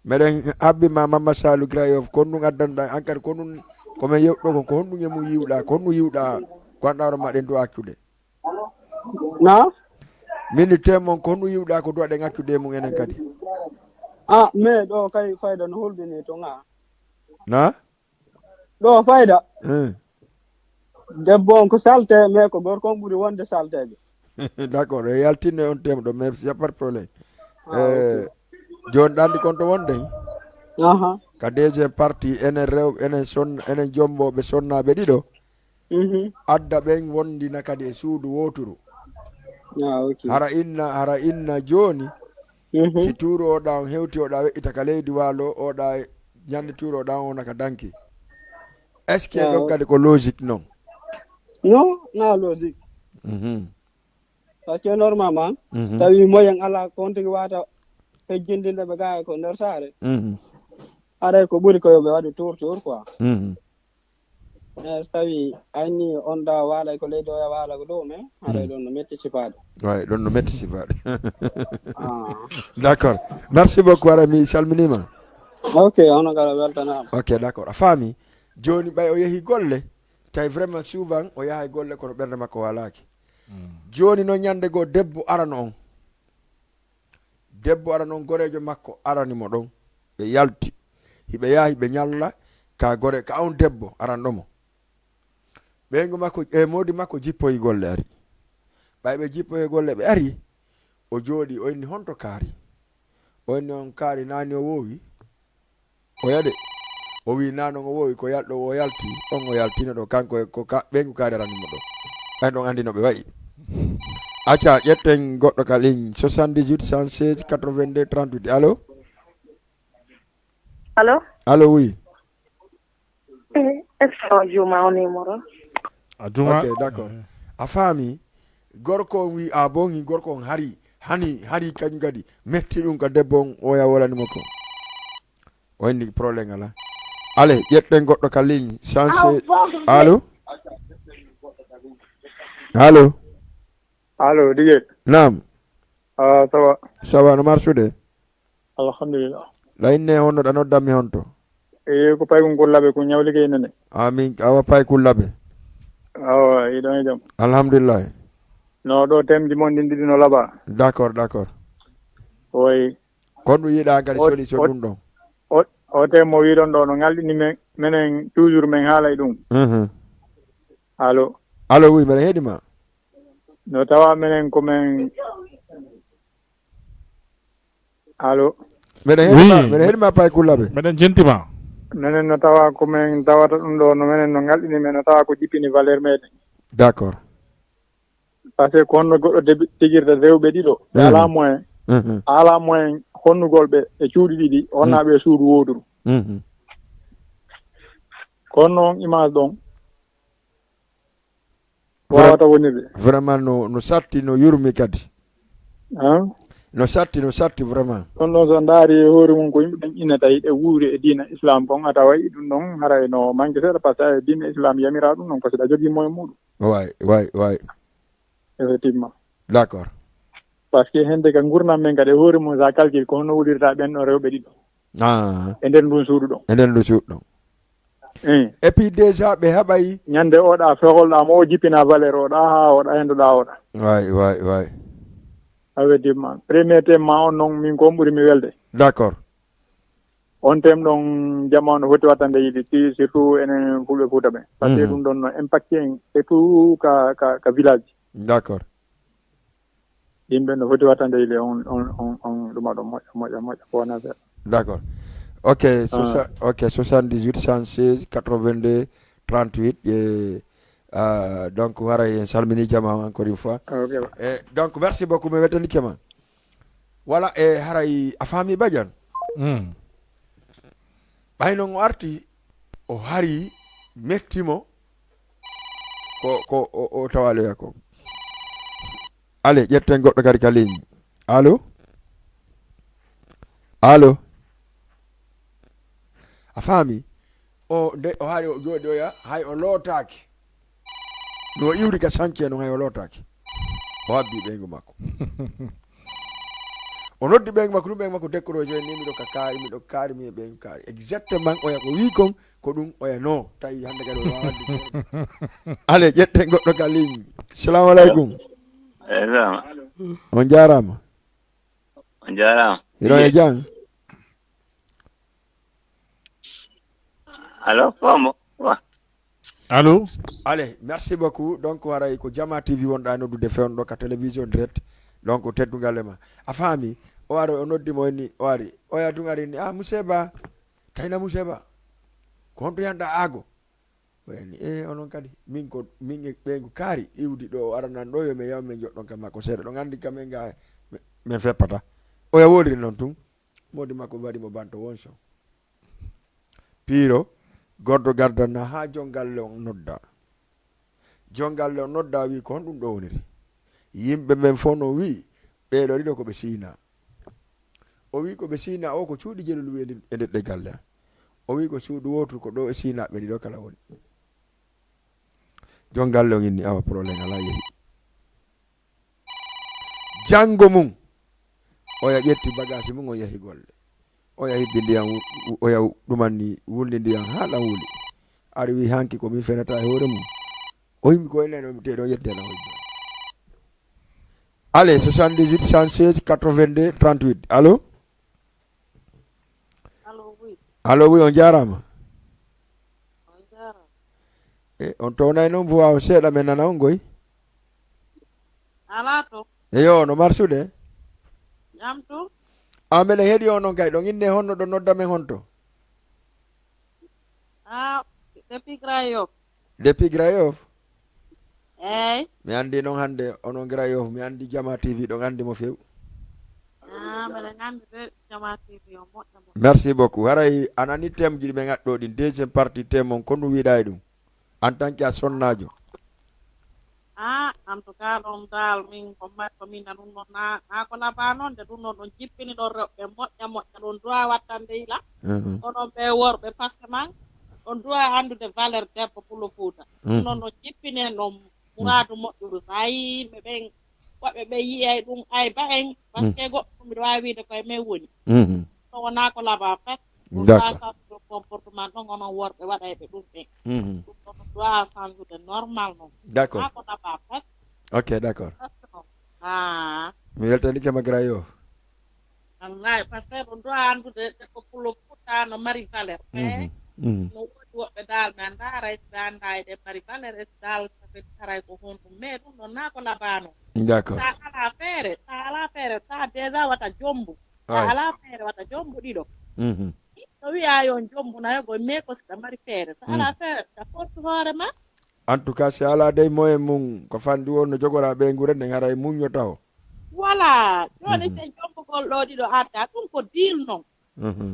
meɗen habbima Mamadou Salou Grayof kon ɗum addanta an kadi ko ɗum komin yewɗo ko honɗum e mum yiwɗa ko honɗum yiwɗa gonɗaro maɗen do accude na min temon ko honɗum yiwɗa ko duwaɗen accude e mum enen kadi mais ɗo kay fayda no hulɓini to ga na ɗo fayda debbo on ko salte mais ko gorko on ɓuuri wonde salteje d'accord e yaltinne on temo ɗo mais c'est pas problème joni ɗandi kon to wonde ka deuxiéme partie enen rewɓe enen jomboɓe sonnaɓe ɗiɗo adda ɓen wondina kadi e suudu woturu hara inna joni si tuuru oɗa on hewti oɗa weƴƴita ka leydi waalo oɗa ñande tuuru oɗa on wona ka danki est ce que ɗon kadi ko logique non na logique par ce que normalement so tawi moyen ala kon tigi wata hejjindinde ɓe ga ko nder saare aray ko ɓuri ko yoɓe waɗi tour quoi so tawi anni on da waalay ko leydi o waala ko ɗo mais aray ɗon no metti sifaade way ɗon no metti sifaade d'accord merci beaucoup ara mi salminima ok ono kala weltanama ok d'accord a faami joni ɓay o yeehi golle tawi vraiment souvent o yaha golle kono ɓernde makko walaki joni no ñande goo debbo arano on gorejo makko aranimo ɗon ɓe yalti hiɓe yahi ɓe ñalla ka gore ka on debbo aranɗomo ɓeygu makko modi makko jippoyi golle ari ɓayɓe jippoye golle ɓe ari o jooɗi o inni honto kaari o inni on kaari nani o wowi o yaɗe o wi nanon o wowi ko yalɗo o yalti on o yaltino ɗo kanko ko ɓeygu kaari aranimo ɗo ɓay ɗon andi no ɓe wayi acca ƴetten goɗɗo ka ligne 78 116 82 38 allo allo oui est ce que o juuma o numéro Aduma. Ok, d'accord. A faami gorko on wi a bongi gorko on hani kañum kadi metti ɗum ka debbo on o ya wolanimo ko o indi probléme ala ale ƴetten goɗɗo ka ligne changé allo allo dige nam ça va no marsude alhamdulillah layinne honno ɗa noddammi honto ko paygol kullaɓe ko ñawlige nene amin awa pay kullaɓe awa iɗon e jaam alhamdulillah no ɗo temdi mon ɗin ɗiɗi no laaɓa d'accord oyi kon ɗum yiɗa kadi solution ɗum ɗon o tem mo wiɗon ɗo no ngalɗini menen toujours min haalay ɗum allo oui mbeɗa heeɗima no tawa menen komin allo mbeɗa heeɗima pay kullaɓe meɗen jentima minen no tawa komin tawata ɗum ɗo no minen no ngalɗini men no tawa ko jippini valeur meɗen d'accord par ce que honno goɗɗo tigirta rewɓe ɗiɗo ɓe ala moyen ala moyen honnugol ɓe e cuuɗi ɗiɗi honnaɓe e suudu woduru kono noon image ɗon wawata wonirde vraiment no satti no yurmi kadi no satti vraiment ɗon ɗon so ndaari hoore mum ko yimɓe ɗen innata yiɗe wuuri e diina islam kon a tawayi ɗum ɗon haray no manque seeɗa par ce que diina islam yamira ɗum ɗon ko siɗa jogii moyen muɗum way effectivement d'accord par ce que hende ka gurnam men kadi hoore mum sa calcule ko honno wulirta ɓen ɗo rewɓe ɗiɗo e nder ndun suudu ɗon et puis déjà ɓe haɓay ñande oɗa feholɗa mo o jippina valeur oɗa ha oɗa henduɗa oɗa way effectivement premier thème ma on noon min ko ɓuuri mi welde d'accord on thème ɗon jamanu foti wattande yiɗi surtout enen fulɓe Fouta ɓen par ce que ɗum ɗon no impacté en surtout ka village d'accord yimɓe no foti wattande yiɗi on ɗuma ɗo moƴƴa ko wona seeɗa d'accord ok 78 116 82 38 donc waray en salmini jama encore une fois donc merci beaucoup mi wettanikema voilà haray a faami Badiane ɓaynon o arti o hari mettimo ko o tawaloya ko ale ƴetten goɗɗo kadi ka ligne allo a faami o hari o jooɗi oya hay o lootaki no iwri ka sanke noon hay o lootaki o habbi ɓeygu makko o noddi ɓeygu makko ɗum ɓeygu makko décroché ni miɗo kaari mi e ɓeygu kaari exactement oya ko wi kon ko ɗum oya no tawi hannde kadi o wadde seeɗa ale ƴetten goɗɗo ka ligne salamu aleykum on jarama hiɗon e jang allo allez merci beaucoup donc waray ko Jama TV wonɗa noddude fewnɗo ka télévision direct donc teddugal ma a faami o ari o noddimo ni o ari o ya tun ari ni monsieur Ba tayna monsieur Ba ko honto yanɗa aago o yani onon kadi min e ɓeygu kaari iwdi ɗo o aranan ɗo yo mi yaw min joɗɗon kam makko seeɗa ɗo gandi kamen ga min feppata o ya wodiri noon tun modi makko waɗimo banto wonso piiro gordo gardana ha jongalle on nodda wi ko honɗum ɗo woniri yimɓe men fof no wi ɓeɗo ɗiɗo koɓe siina o wi koɓe siina o ko cuuɗi jelolu wi e nder galle o wi ko suudu wotu ko ɗo e siina ɓe ɗiɗo kala woni jongalle on inni awa probléme ala yehi janngo mum oya ƴetti bagage mum o yahi golle o yahi ndiyam oya ɗumanni wulni ndiyam ha ɗan wuli ari wi hanki komin fenata e hoore mum o yimɓe ko enen teɗo yetti ala hoyɓe allez 78 116 82 38 allo allo oui on jarama on townay noon bowaw seeɗa men nana on goy ala to eyo no marsude jam to meɗen heeɗi on noon kay ɗon inne honno ɗo nodda men honto depuis Grayof eyyi mi andi noon hannde onon Grayof mi andi Jama TV ɗon andi mo few mbeɗen andi de Jama TV o moƴƴa merci beaucoup haray an ani teme ji ɗi ɓe gaɗɗo ɗin deuxiéme partie teme on konno wiɗa e ɗum en tant que a sonnajo en tout cas ɗon dal min ko min ɗum ɗon na ko laba noon de ɗum ɗon ɗon jippini ɗon rewɓe moƴƴa ɗon duwa wattande ila onon ɓe worɓe par ce que man on duwa andude valeur debbo Pulo Fouta ɗum ɗon ɗon jippini en ɗon muradu moƴƴuru sa yi yimɓe ɓen woɓɓe ɓe yiyay ɗum ayba en par ce que goɗɗo mbiɗa wawi wiide koye men woni so wona ko laba fait on duwa change comportement ɗon onon worɓe waɗayɓe ɗum ɓen ɗum ɗon duwa change normal noon d'accord na ko laba fait ok d'accord mi weltanikema Grayof wallahi par ce que ɗon duwa andude ko Pulo Fouta no mari valeur no woodi woɓɓe dal mi andara ɓe anda eɗe mari valeur e dal safe taray ko honɗum mais ɗum ɗon na ko labano d'accord sa ala feere sa déjà wata jombu sa ala feere wata jombu ɗiɗo so wiya yon jombu nayo goye mais ko siɗa mari feere sa ala feere sa fortu hoore ma en tout cas si ala dey moyen mum ko fandi won no jogora ɓe ngure nden haray muññota o voilà joni sen jombugol ɗo ɗiɗo adda ɗum ko deal noon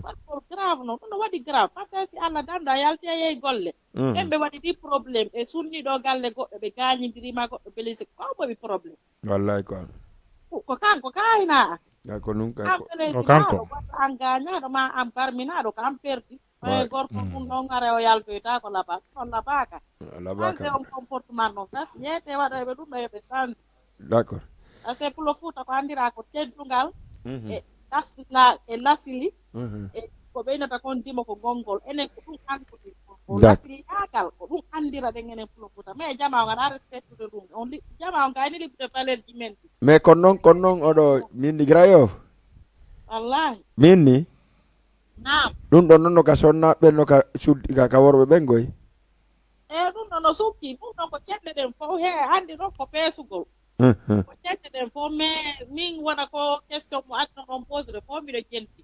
waɗgol grave noon ɗum no waɗi grave par ce que si Allah dandu a yalti a yehi golle ɓen waɗi ɗi probléme e sunniɗo galle goɗɗo ɓe gañidirima goɗɗo belisi ko ɓoɓi probléme wallahi ko kanko kayna ko ɗum ko kanko an gañaɗo ma an barminaɗo ko an perdi oye gorko ɗum ɗon are o yaltoyta ko laba on labaka ande on comportement noon tas yeyte waɗoɓe ɗum ɗo yoɓe change d'accord par ce que Pulo Fouta ko andira ko teddugal e lasili e ko ɓeynata kon dimo ko gongol enen ko ɗum andude o lasili yagal ko ɗum andira ɗen enen Pulo Fouta mais jama o gaɗa respectude ɗum on jama o gayni liggude valeur ji men ɗi mais kono noon oɗo min ni Grayof wallahi min ni nam ɗum ɗon noon no ka sonnaɓe no ka suddi ka worɓe ɓen goy ɗum ɗon no sukki ɗum ɗon ko ceɗɗe ɗen fof he handi ɗon ko peesugol ko ceɗɗe ɗen fof mais min wona ko question mo acca ɗon posere fof mbiɗo jenti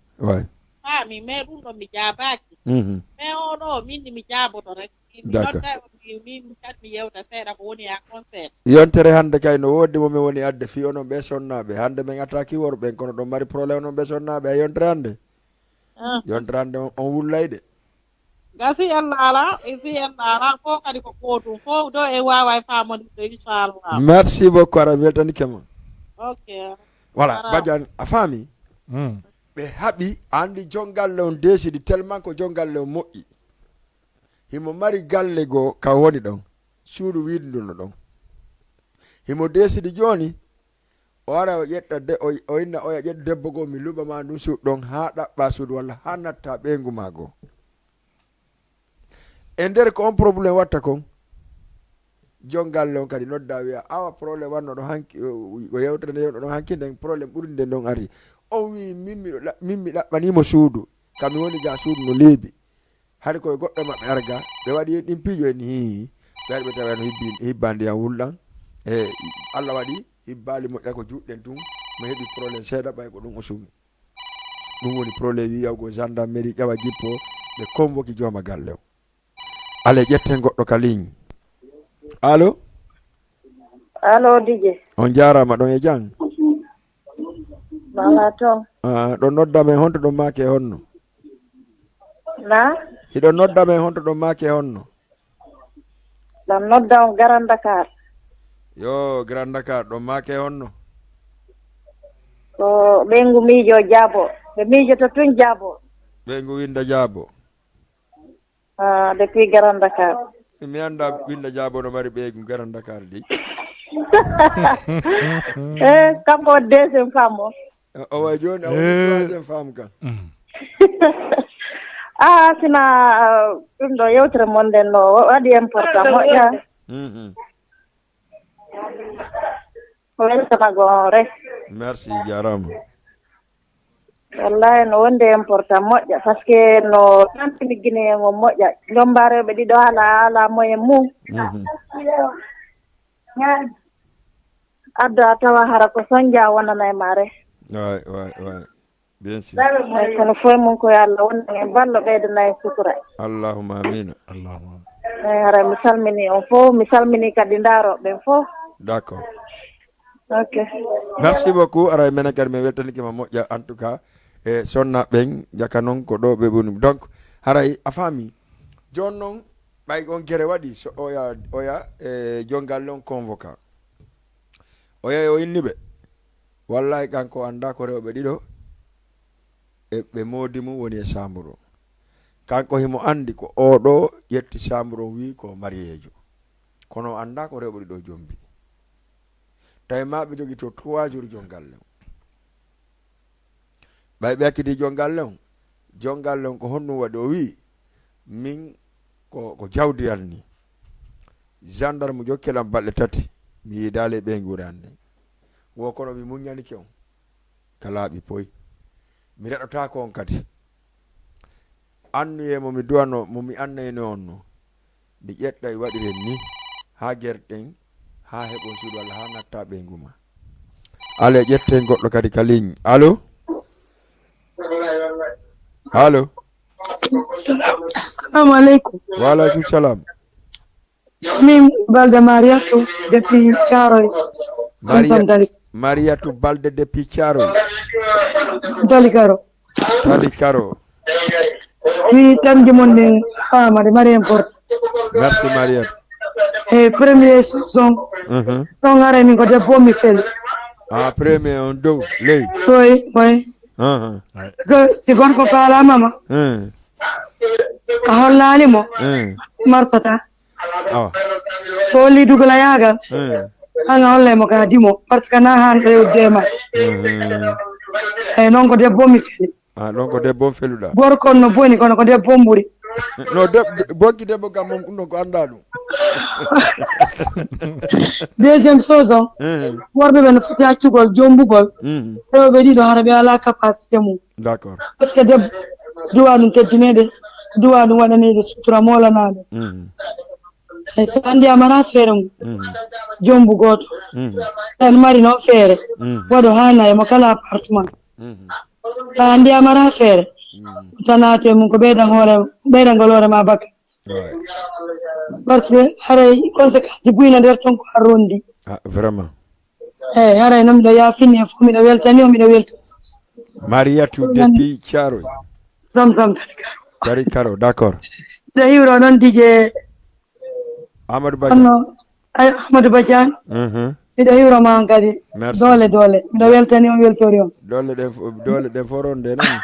faami mais ɗum ɗon mi jaabaki mais oɗo min ni mi jaaboto rek mi nodda min kat mi yewta seeɗa ko woni ha conseil yontere hande kay no woodi momin woni adde fi onon ɓe sonnaɓe hande min attaque worɓe kono ɗon mari probléme onon ɓe sonnaɓe a yontere hande yontere hande on wullayde gasi Allah ala ko kadi ko gotum fof do e wawa e famodirde inchallah merci beaucoup ara weltanikema ok voilà Badiane a faami ɓe haɓi andi jongalle on desidi tellement ko jongalle on moƴƴi himo mari galle goo ka woni ɗon suudu wiiduno ɗon himo desidi joni o ara o ƴetta o inna oya ƴetta debbo goo mi luɓama ɗum suudu ɗon ha ɗaɓɓa suudu walla ha natta ɓeygu ma goo e nder ko on probléme watta kon jongalle on kadi nodda wiya awa probléme wanno ɗo hanki o yewtere nde yewno ɗon hanki nden probléme ɓuri nden ɗon ari on wi min mi ɗaɓɓanimo suudu kam mi woni ga suudu no leeɓi haade koye goɗɗo maɓɓe arga ɓe waɗi ɗin piijo en hi ɓe ari ɓe tawa no hibba ndiyam wulɗan e Allah waɗi hibbali moƴƴa ko juɗɗen tun mo heeɓi probléme seeɗa ɓay ko ɗum o sumi ɗum woni probléme wiyawgo gendarmerie ƴawa jippo ɓe convoque jooma galle o ale ƴetten goɗɗo ka ligne allo Dj on jarama ɗon e jang mala toon ɗon nodda men honto ɗon maake honno na hiɗon nodda men honto ɗon maake honno ɗon nodda on Grand Dakar yo Grand Dakar ɗon maake honno ko ɓeygu miijo Jaabo ɓe miijoto tun Jaabo ɓeygu winda Jaabo depuis Grand Dakar mi anda winda Jaabo no mari ɓeygu Grand Dakar ɗi kanko deuxiéme femme o way joni a woni troisiéme femme kan sina ɗum ɗo yewtere mon nden no waɗi important moƴƴa weltanago on rek merci jarama wallahi no wonde important moƴƴa par ce que no tampini guine ngo moƴƴa lombareɓe ɗiɗo ala moyen mum adda tawa hara ko soñdia wonana e mare ouais bien sûr kono foye mum ko yo Allah wonnan en ballo ɓeydana en sutura allahumma amin hara mi salmini on fof mi salmini kadi ndaroɓen fof d'accord ok merci beaucoup ara mena kadi mi weltanike ma moƴƴa en tout cas e sonna ɓen jaka noon ko ɗo ɓe boni donc haray a faami joni noon ɓay on guere waɗi so oya e jongalle on convoca oya o inniɓe wallahi kanko anda ko rewɓe ɗiɗo e ɓe moodi mum woni e chambre o kanko himo andi ko oɗo ƴetti chambre o wi ko mariéjo kono anda ko rewɓe ɗiɗo jombi tawi ma ɓe jogui to 3 jours jongalle on ɓay ɓe hakkiti jongalle on ko honɗum waɗi o wi min ko jawdi an ni gendarme jokkelam balɗe 3 mi yidale ɓe guure an nden wo kono mi muñanike on kalaaɓi poy mi reɗotako on kadi annuyemo mi duwano momi annayno on no mi ƴetta e waɗiren ni ha guerɗen ha heɓon suudu Allah ha natta ɓe nguma ale ƴetten goɗɗo kadi ka ligne allo Assalamu alaikum. Wa alaikum salam. Min Balde Mariatu depuis Thiaroye. Mariatu Balde depuis Thiaroye. Dali Karo. Mi tamji monde famade mari importe. Merci Mariatu. E premier saison. Ɗon ngara min ko debbo mi feli. Ah premier on dow ley. Oui. Si gonko kalamama a hollanimo marsata so holli dugala yagal hanga hollemo ka dimo par ce que na han rewdema eyyi noon ko debbo mi feli ɗon ko debbo feluɗa gorko no boni kono ko debbo ɓuuri no bokki debbo kam mom ɗum ko anda ɗum deuxiéme saison worɓe ɓe no foti accugol jombugol rewɓe ɗiɗo hara ɓe ala capacité mum d'accord par ce que debbo duwa ɗum teddinede duwa ɗum waɗanede sutura molanaɗo eyyi so andi amara feere mum jombu goto en mari noon feere waɗo hana emo kala appartement so andi amara feere tanate mum ko ɓeydangol hoorema bakka par ce que haray conséquence ji buyna nder ton ko har rondi vraiment eyyi haray noon mbiɗo yafinni e fof mbiɗo weltani o mbiɗo weltu Mariatu depuis Thiaroye Zamzam Dari Karo d'accord mbiɗo hiwro noon dije Amadou Badiane mbiɗo hiwroma on kadi doole mbiɗo weltani on weltori on dole ɗe foronde noon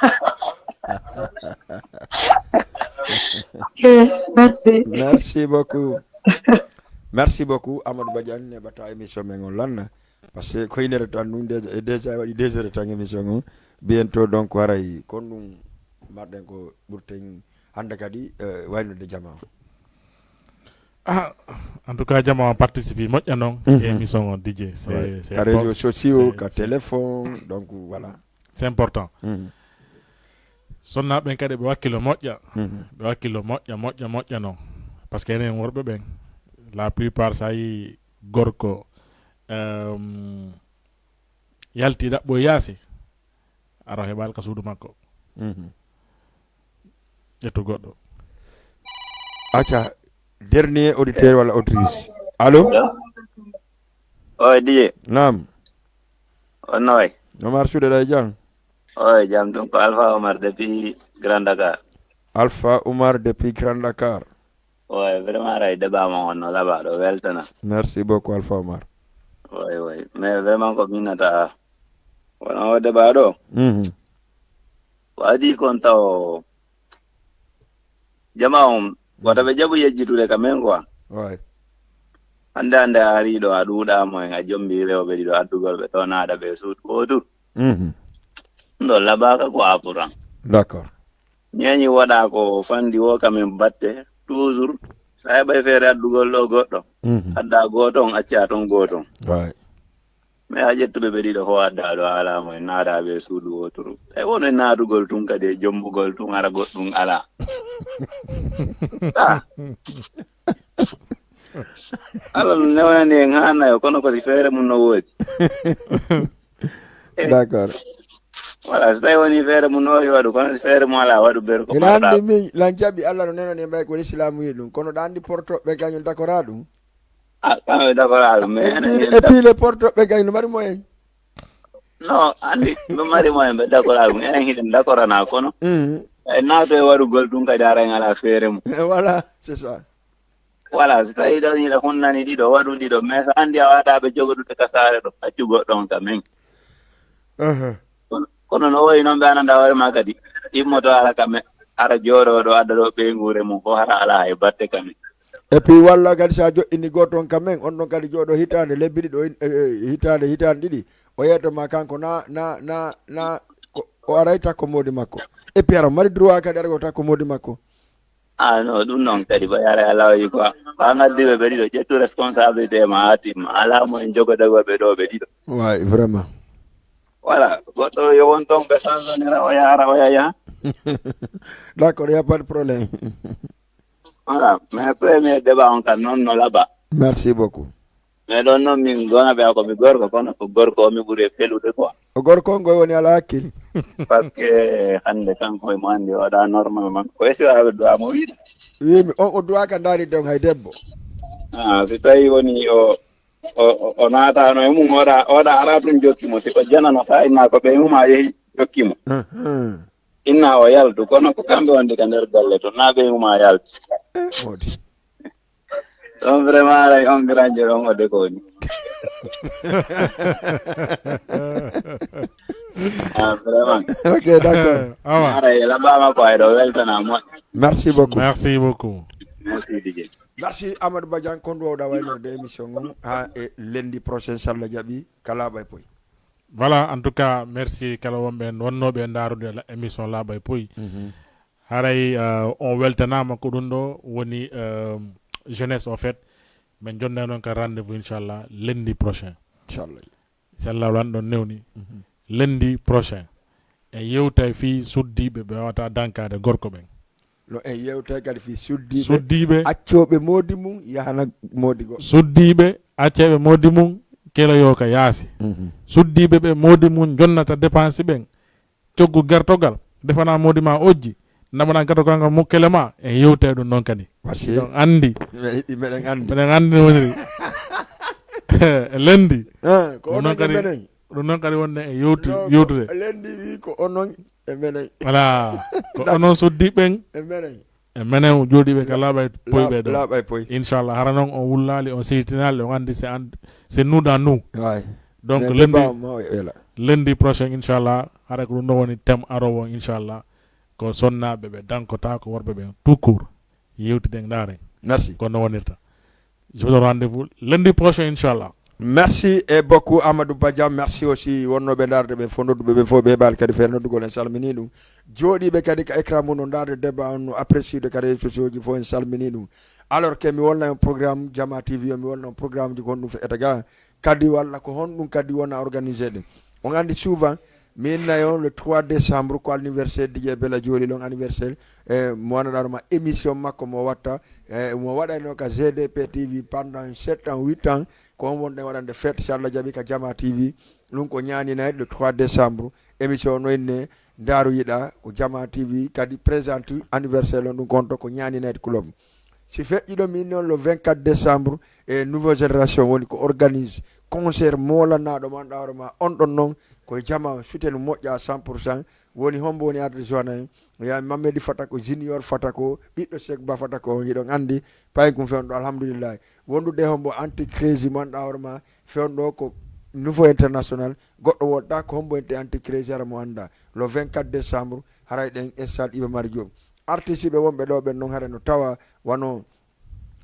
merci beaucoup Amadou Badiane neɓata émission men on lanna par ce que koynere tan ɗum déjà waɗi 2 heures tan émission on bientôt donc haray kon ɗum marɗen ko ɓurten hande kadi waynude jama en tout cas jama participe moƴƴa noon émission on DJ c'est ka réseaux sociaux ka téléphone donc voilà c'est important sonnaɓen kadi ɓe wakkilo moƴƴa ɓe wakkilo moƴƴa noon par ce que enen worɓe ɓen la plupart sa yi gorko yalti ɗaɓɓo yaasi ara heɓal ka suudu makko ƴettu goɗɗo acca dernier auditeur walla auditrice allo oy DJ nam on noy Omar suuɗeɗa e jam oy jam ɗum ko Alpha Omar depuis Grand Dakar Alpha Omar depuis Grand Dakar oy vraiment ray débat mo on no laɓaɗo weltana merci beaucoup Alpha Omar oy mais vraiment ko minata wona o débat ɗo waɗi kon taw jama on wata ɓe jaɓu yejjitude ka men quoi hande a ariɗo a ɗuuɗamo en a jombi rewɓe ɗiɗo addugol ɓe to naaɗa ɓe suuɗ gotu ɗo laɓaka ko apuran d'accord ñeñi waɗa ko fandi wo kamen batte toujours sa heɓay feere addugol ɗo goɗɗo adda goto on acca toon goto on mais me a ƴettuɓe ɓe ɗiɗo ho adda ɗo alamo e naadaɓe suudu woturu e wono e naadugol tun kadi e jombugol tun ara goɗɗum ala alors newani en hannayo kono kosi feere mum no woodi d'accord voilà so tawi woni feere mum noori waɗu kono si feere mum ala waɗu ber ko ina anndi min lan jaɓi allah no nenoni e mbay ko l'islamu wi ɗum kono ɗa anndi portoɓe kañum dakora ɗum kamɓe dakora ɗum mais et puis les portoɓe kañum no mari moyen non andi ɓe mari moyen ɓe dakora ɗum enen hiɗen dakorana kono e naato e waɗugol ɗum kadi ara en ala feere mum voilà c'est ça voilà so tawi ɗon hiɗa hunnani ɗiɗo waɗu ɗiɗo mais so anndi a waɗaɓe jogoɗude ka saare ɗo accu goɗɗon ka men kono no woyi noon ɓe ananda hoore ma kadi immoto ala kame ara jooɗo ɗo adda ɗo ɓeygure mum ko hara ala hay batte kamen et puis walla kadi sa joƴƴini goton kamen on ɗon kadi jooɗo hitande lebbi ɗiɗo hitande ɗiɗi o yettoma kanko na o aray takko modi makko et puis ara mari droit kadi ara ko takko modi makko non ɗum noon kadi ɓayare alawayi quoi ɓa gaddiɓe ɓe ɗiɗo ƴettu responsabilité ma ha timma ala mo en jogodagoɓe ɗo ɓe ɗiɗo way vraiment voilà goɗɗo yo won toon ɓe sansonira o yahara o yaha d'accord y a pas de problème voilà mais premier débat on kan noon no laɓa merci beaucoup mais ɗon noon min gona ɓe komi gorko kono ko gorko omi ɓuuri felude quoi o gorko ngoy woni ala hakkille par ce que hande kanko e mo andi oɗa normal man ko esiraɓe duwa mo wiide wimi on o duwa ka daari don hay debbo si tawi woni o naatano e mum oɗa ara tun jokkimo siko janano sa inna ko ɓe mum a yeehi jokkimo inna o yaltu kono ko kamɓe wonde ka nder galle to na ɓe mum a yaltu modi ɗon vraiment aray on granje ɗon o de ko woni vraiment ok d'accord aray laɓama ko ayɗo weltana moƴƴo merci beaucoup merci beaucoup merci Didier merci Amadou Badiane kon wawɗa waynorde émission on ha e lundi prochain sallah jaaɓi kalaɓa e poy voilà en tout cas merci kala wonɓe wonnoɓe darude émission laaɓa e poy haray on weltanama ko ɗum ɗo woni jeunesse au fait min jonne noon ka rendez-vous inchallah lundi prochain inchallah wan ɗon newni lundi prochain en yewta fi suddiɓe ɓe wawata dankade gorko ɓen no en yewta kadi fi suddiɓe accoɓe moodi mum yahana moodi goɗɗo suddiɓe acceɓe moodi mum keloyo ka yaasi suddiɓe ɓe moodi mum jonnata dépense ɓen coggu gertogal defana moodi ma ojji namana gertogal ngal mukkele ma en yewta ɗum noon kadi donc andi meɗen andi woniri lendi ɗum noon kadi wonde e yewtude lendi wi ko onon e menen voilà ko onon suddiɓen e menen jooɗiɓe ka laaɓa poyɓe ɗo inchallah hara noon on wullali on seytinali on andi c'est nous dans nous donc lundi prochain inchallah hara ko ɗum ɗo woni thème arowo inchallah ko sonnaɓe ɓe dankota ko worɓe ɓe tout court yewtide ndaare merci kono wonirta je vous donne rendez-vous lundi prochain inchallah merci et beaucoup Amadou Badiane merci aussi wonnoɓe darde ɓe fo nodduɓe ɓe fof ɓe heɓali kadi feere noddugol en salmini ɗum jooɗiɓe kadi ka écran mum no darde débat on no apprécie de kadi sociaux ji fof en salmini ɗum alors que mi wolna on programme Jama TV o mi wolna on programme ji ko honɗum fe etaga kadi walla ko honɗum kadi wona organisé ɗe on andi souvent min nayo le 3 décembre ko anniversaire Didier Bella Joli long anniversaire mo wanaɗaroma émission makko mo watta mo waɗayno ka GDP TV pendant 7 ans 8 ans ko on wonɗen waɗande fête so Allah jaaɓi ka Jama TV ɗum ko ñaninayde le 3 décembre émission noyne ndaaru yiɗa ko Jama TV kadi présente anniversaire on ɗum konto ko ñaninayde club si feƴƴiɗo min noon le 24 décembre e nouvelle génération woni ko organise concert molanaɗo manɗa hoorema on ɗon noon koye Jama fitene moƴƴa 100% woni hombo woni arde zone en ya Mamedi Fatako junior Fatako ɓiɗɗo Cheikh Ba Fatako hiɗon andi payen kum fewno ɗo alhamdoulillahi wondude hombo anti crazy manɗa hoorema fewno ɗo ko nouveau international goɗɗo woɗɗa ko hombo ente anti crazy ara mo anda le 24 décembre haray ɗen stade Iba Mar Diop artiste ɓe wonɓe ɗo ɓen noon haɗa no tawa wano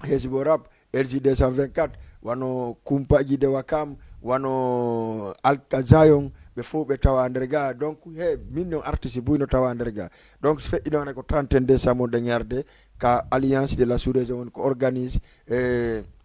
Hesbo Rap LG 224 wano Kumpaji de Wakam wano Alkazayon ɓe fof ɓe tawa nder ga donc he min noon artiste buyno tawa nder ga donc feƴƴinone ko 31 décembre de ñarde ka alliance de la sous-région woni ko organise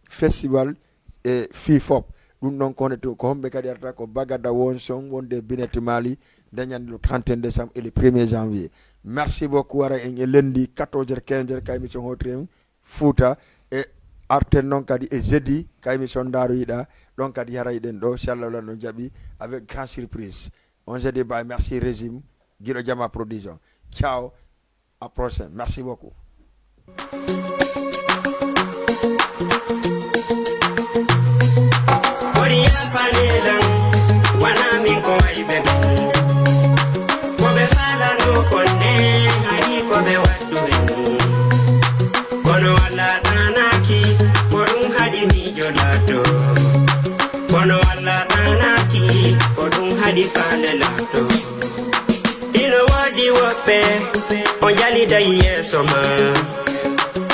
festival e FIFOP ɗum noon kono to ko homɓe kadi arata ko bagada won son wonde binete mali dañande le 31 décembre et le 1er janvier. Merci beaucoup ara en lundi 14h15 ka émission hotrem Fouta e arten non kadi e jeudi ka émission daroyiɗa ɗon kadi haray ɗen ɗo inchallah no jaɓi avec grande surprise. On se dit bye, merci régime Guido Jama Production. Ciao, à prochaine. Merci beaucoup. Kono wala tanaki kodum hadi fale lato ino wadi wope on jali da yeso ma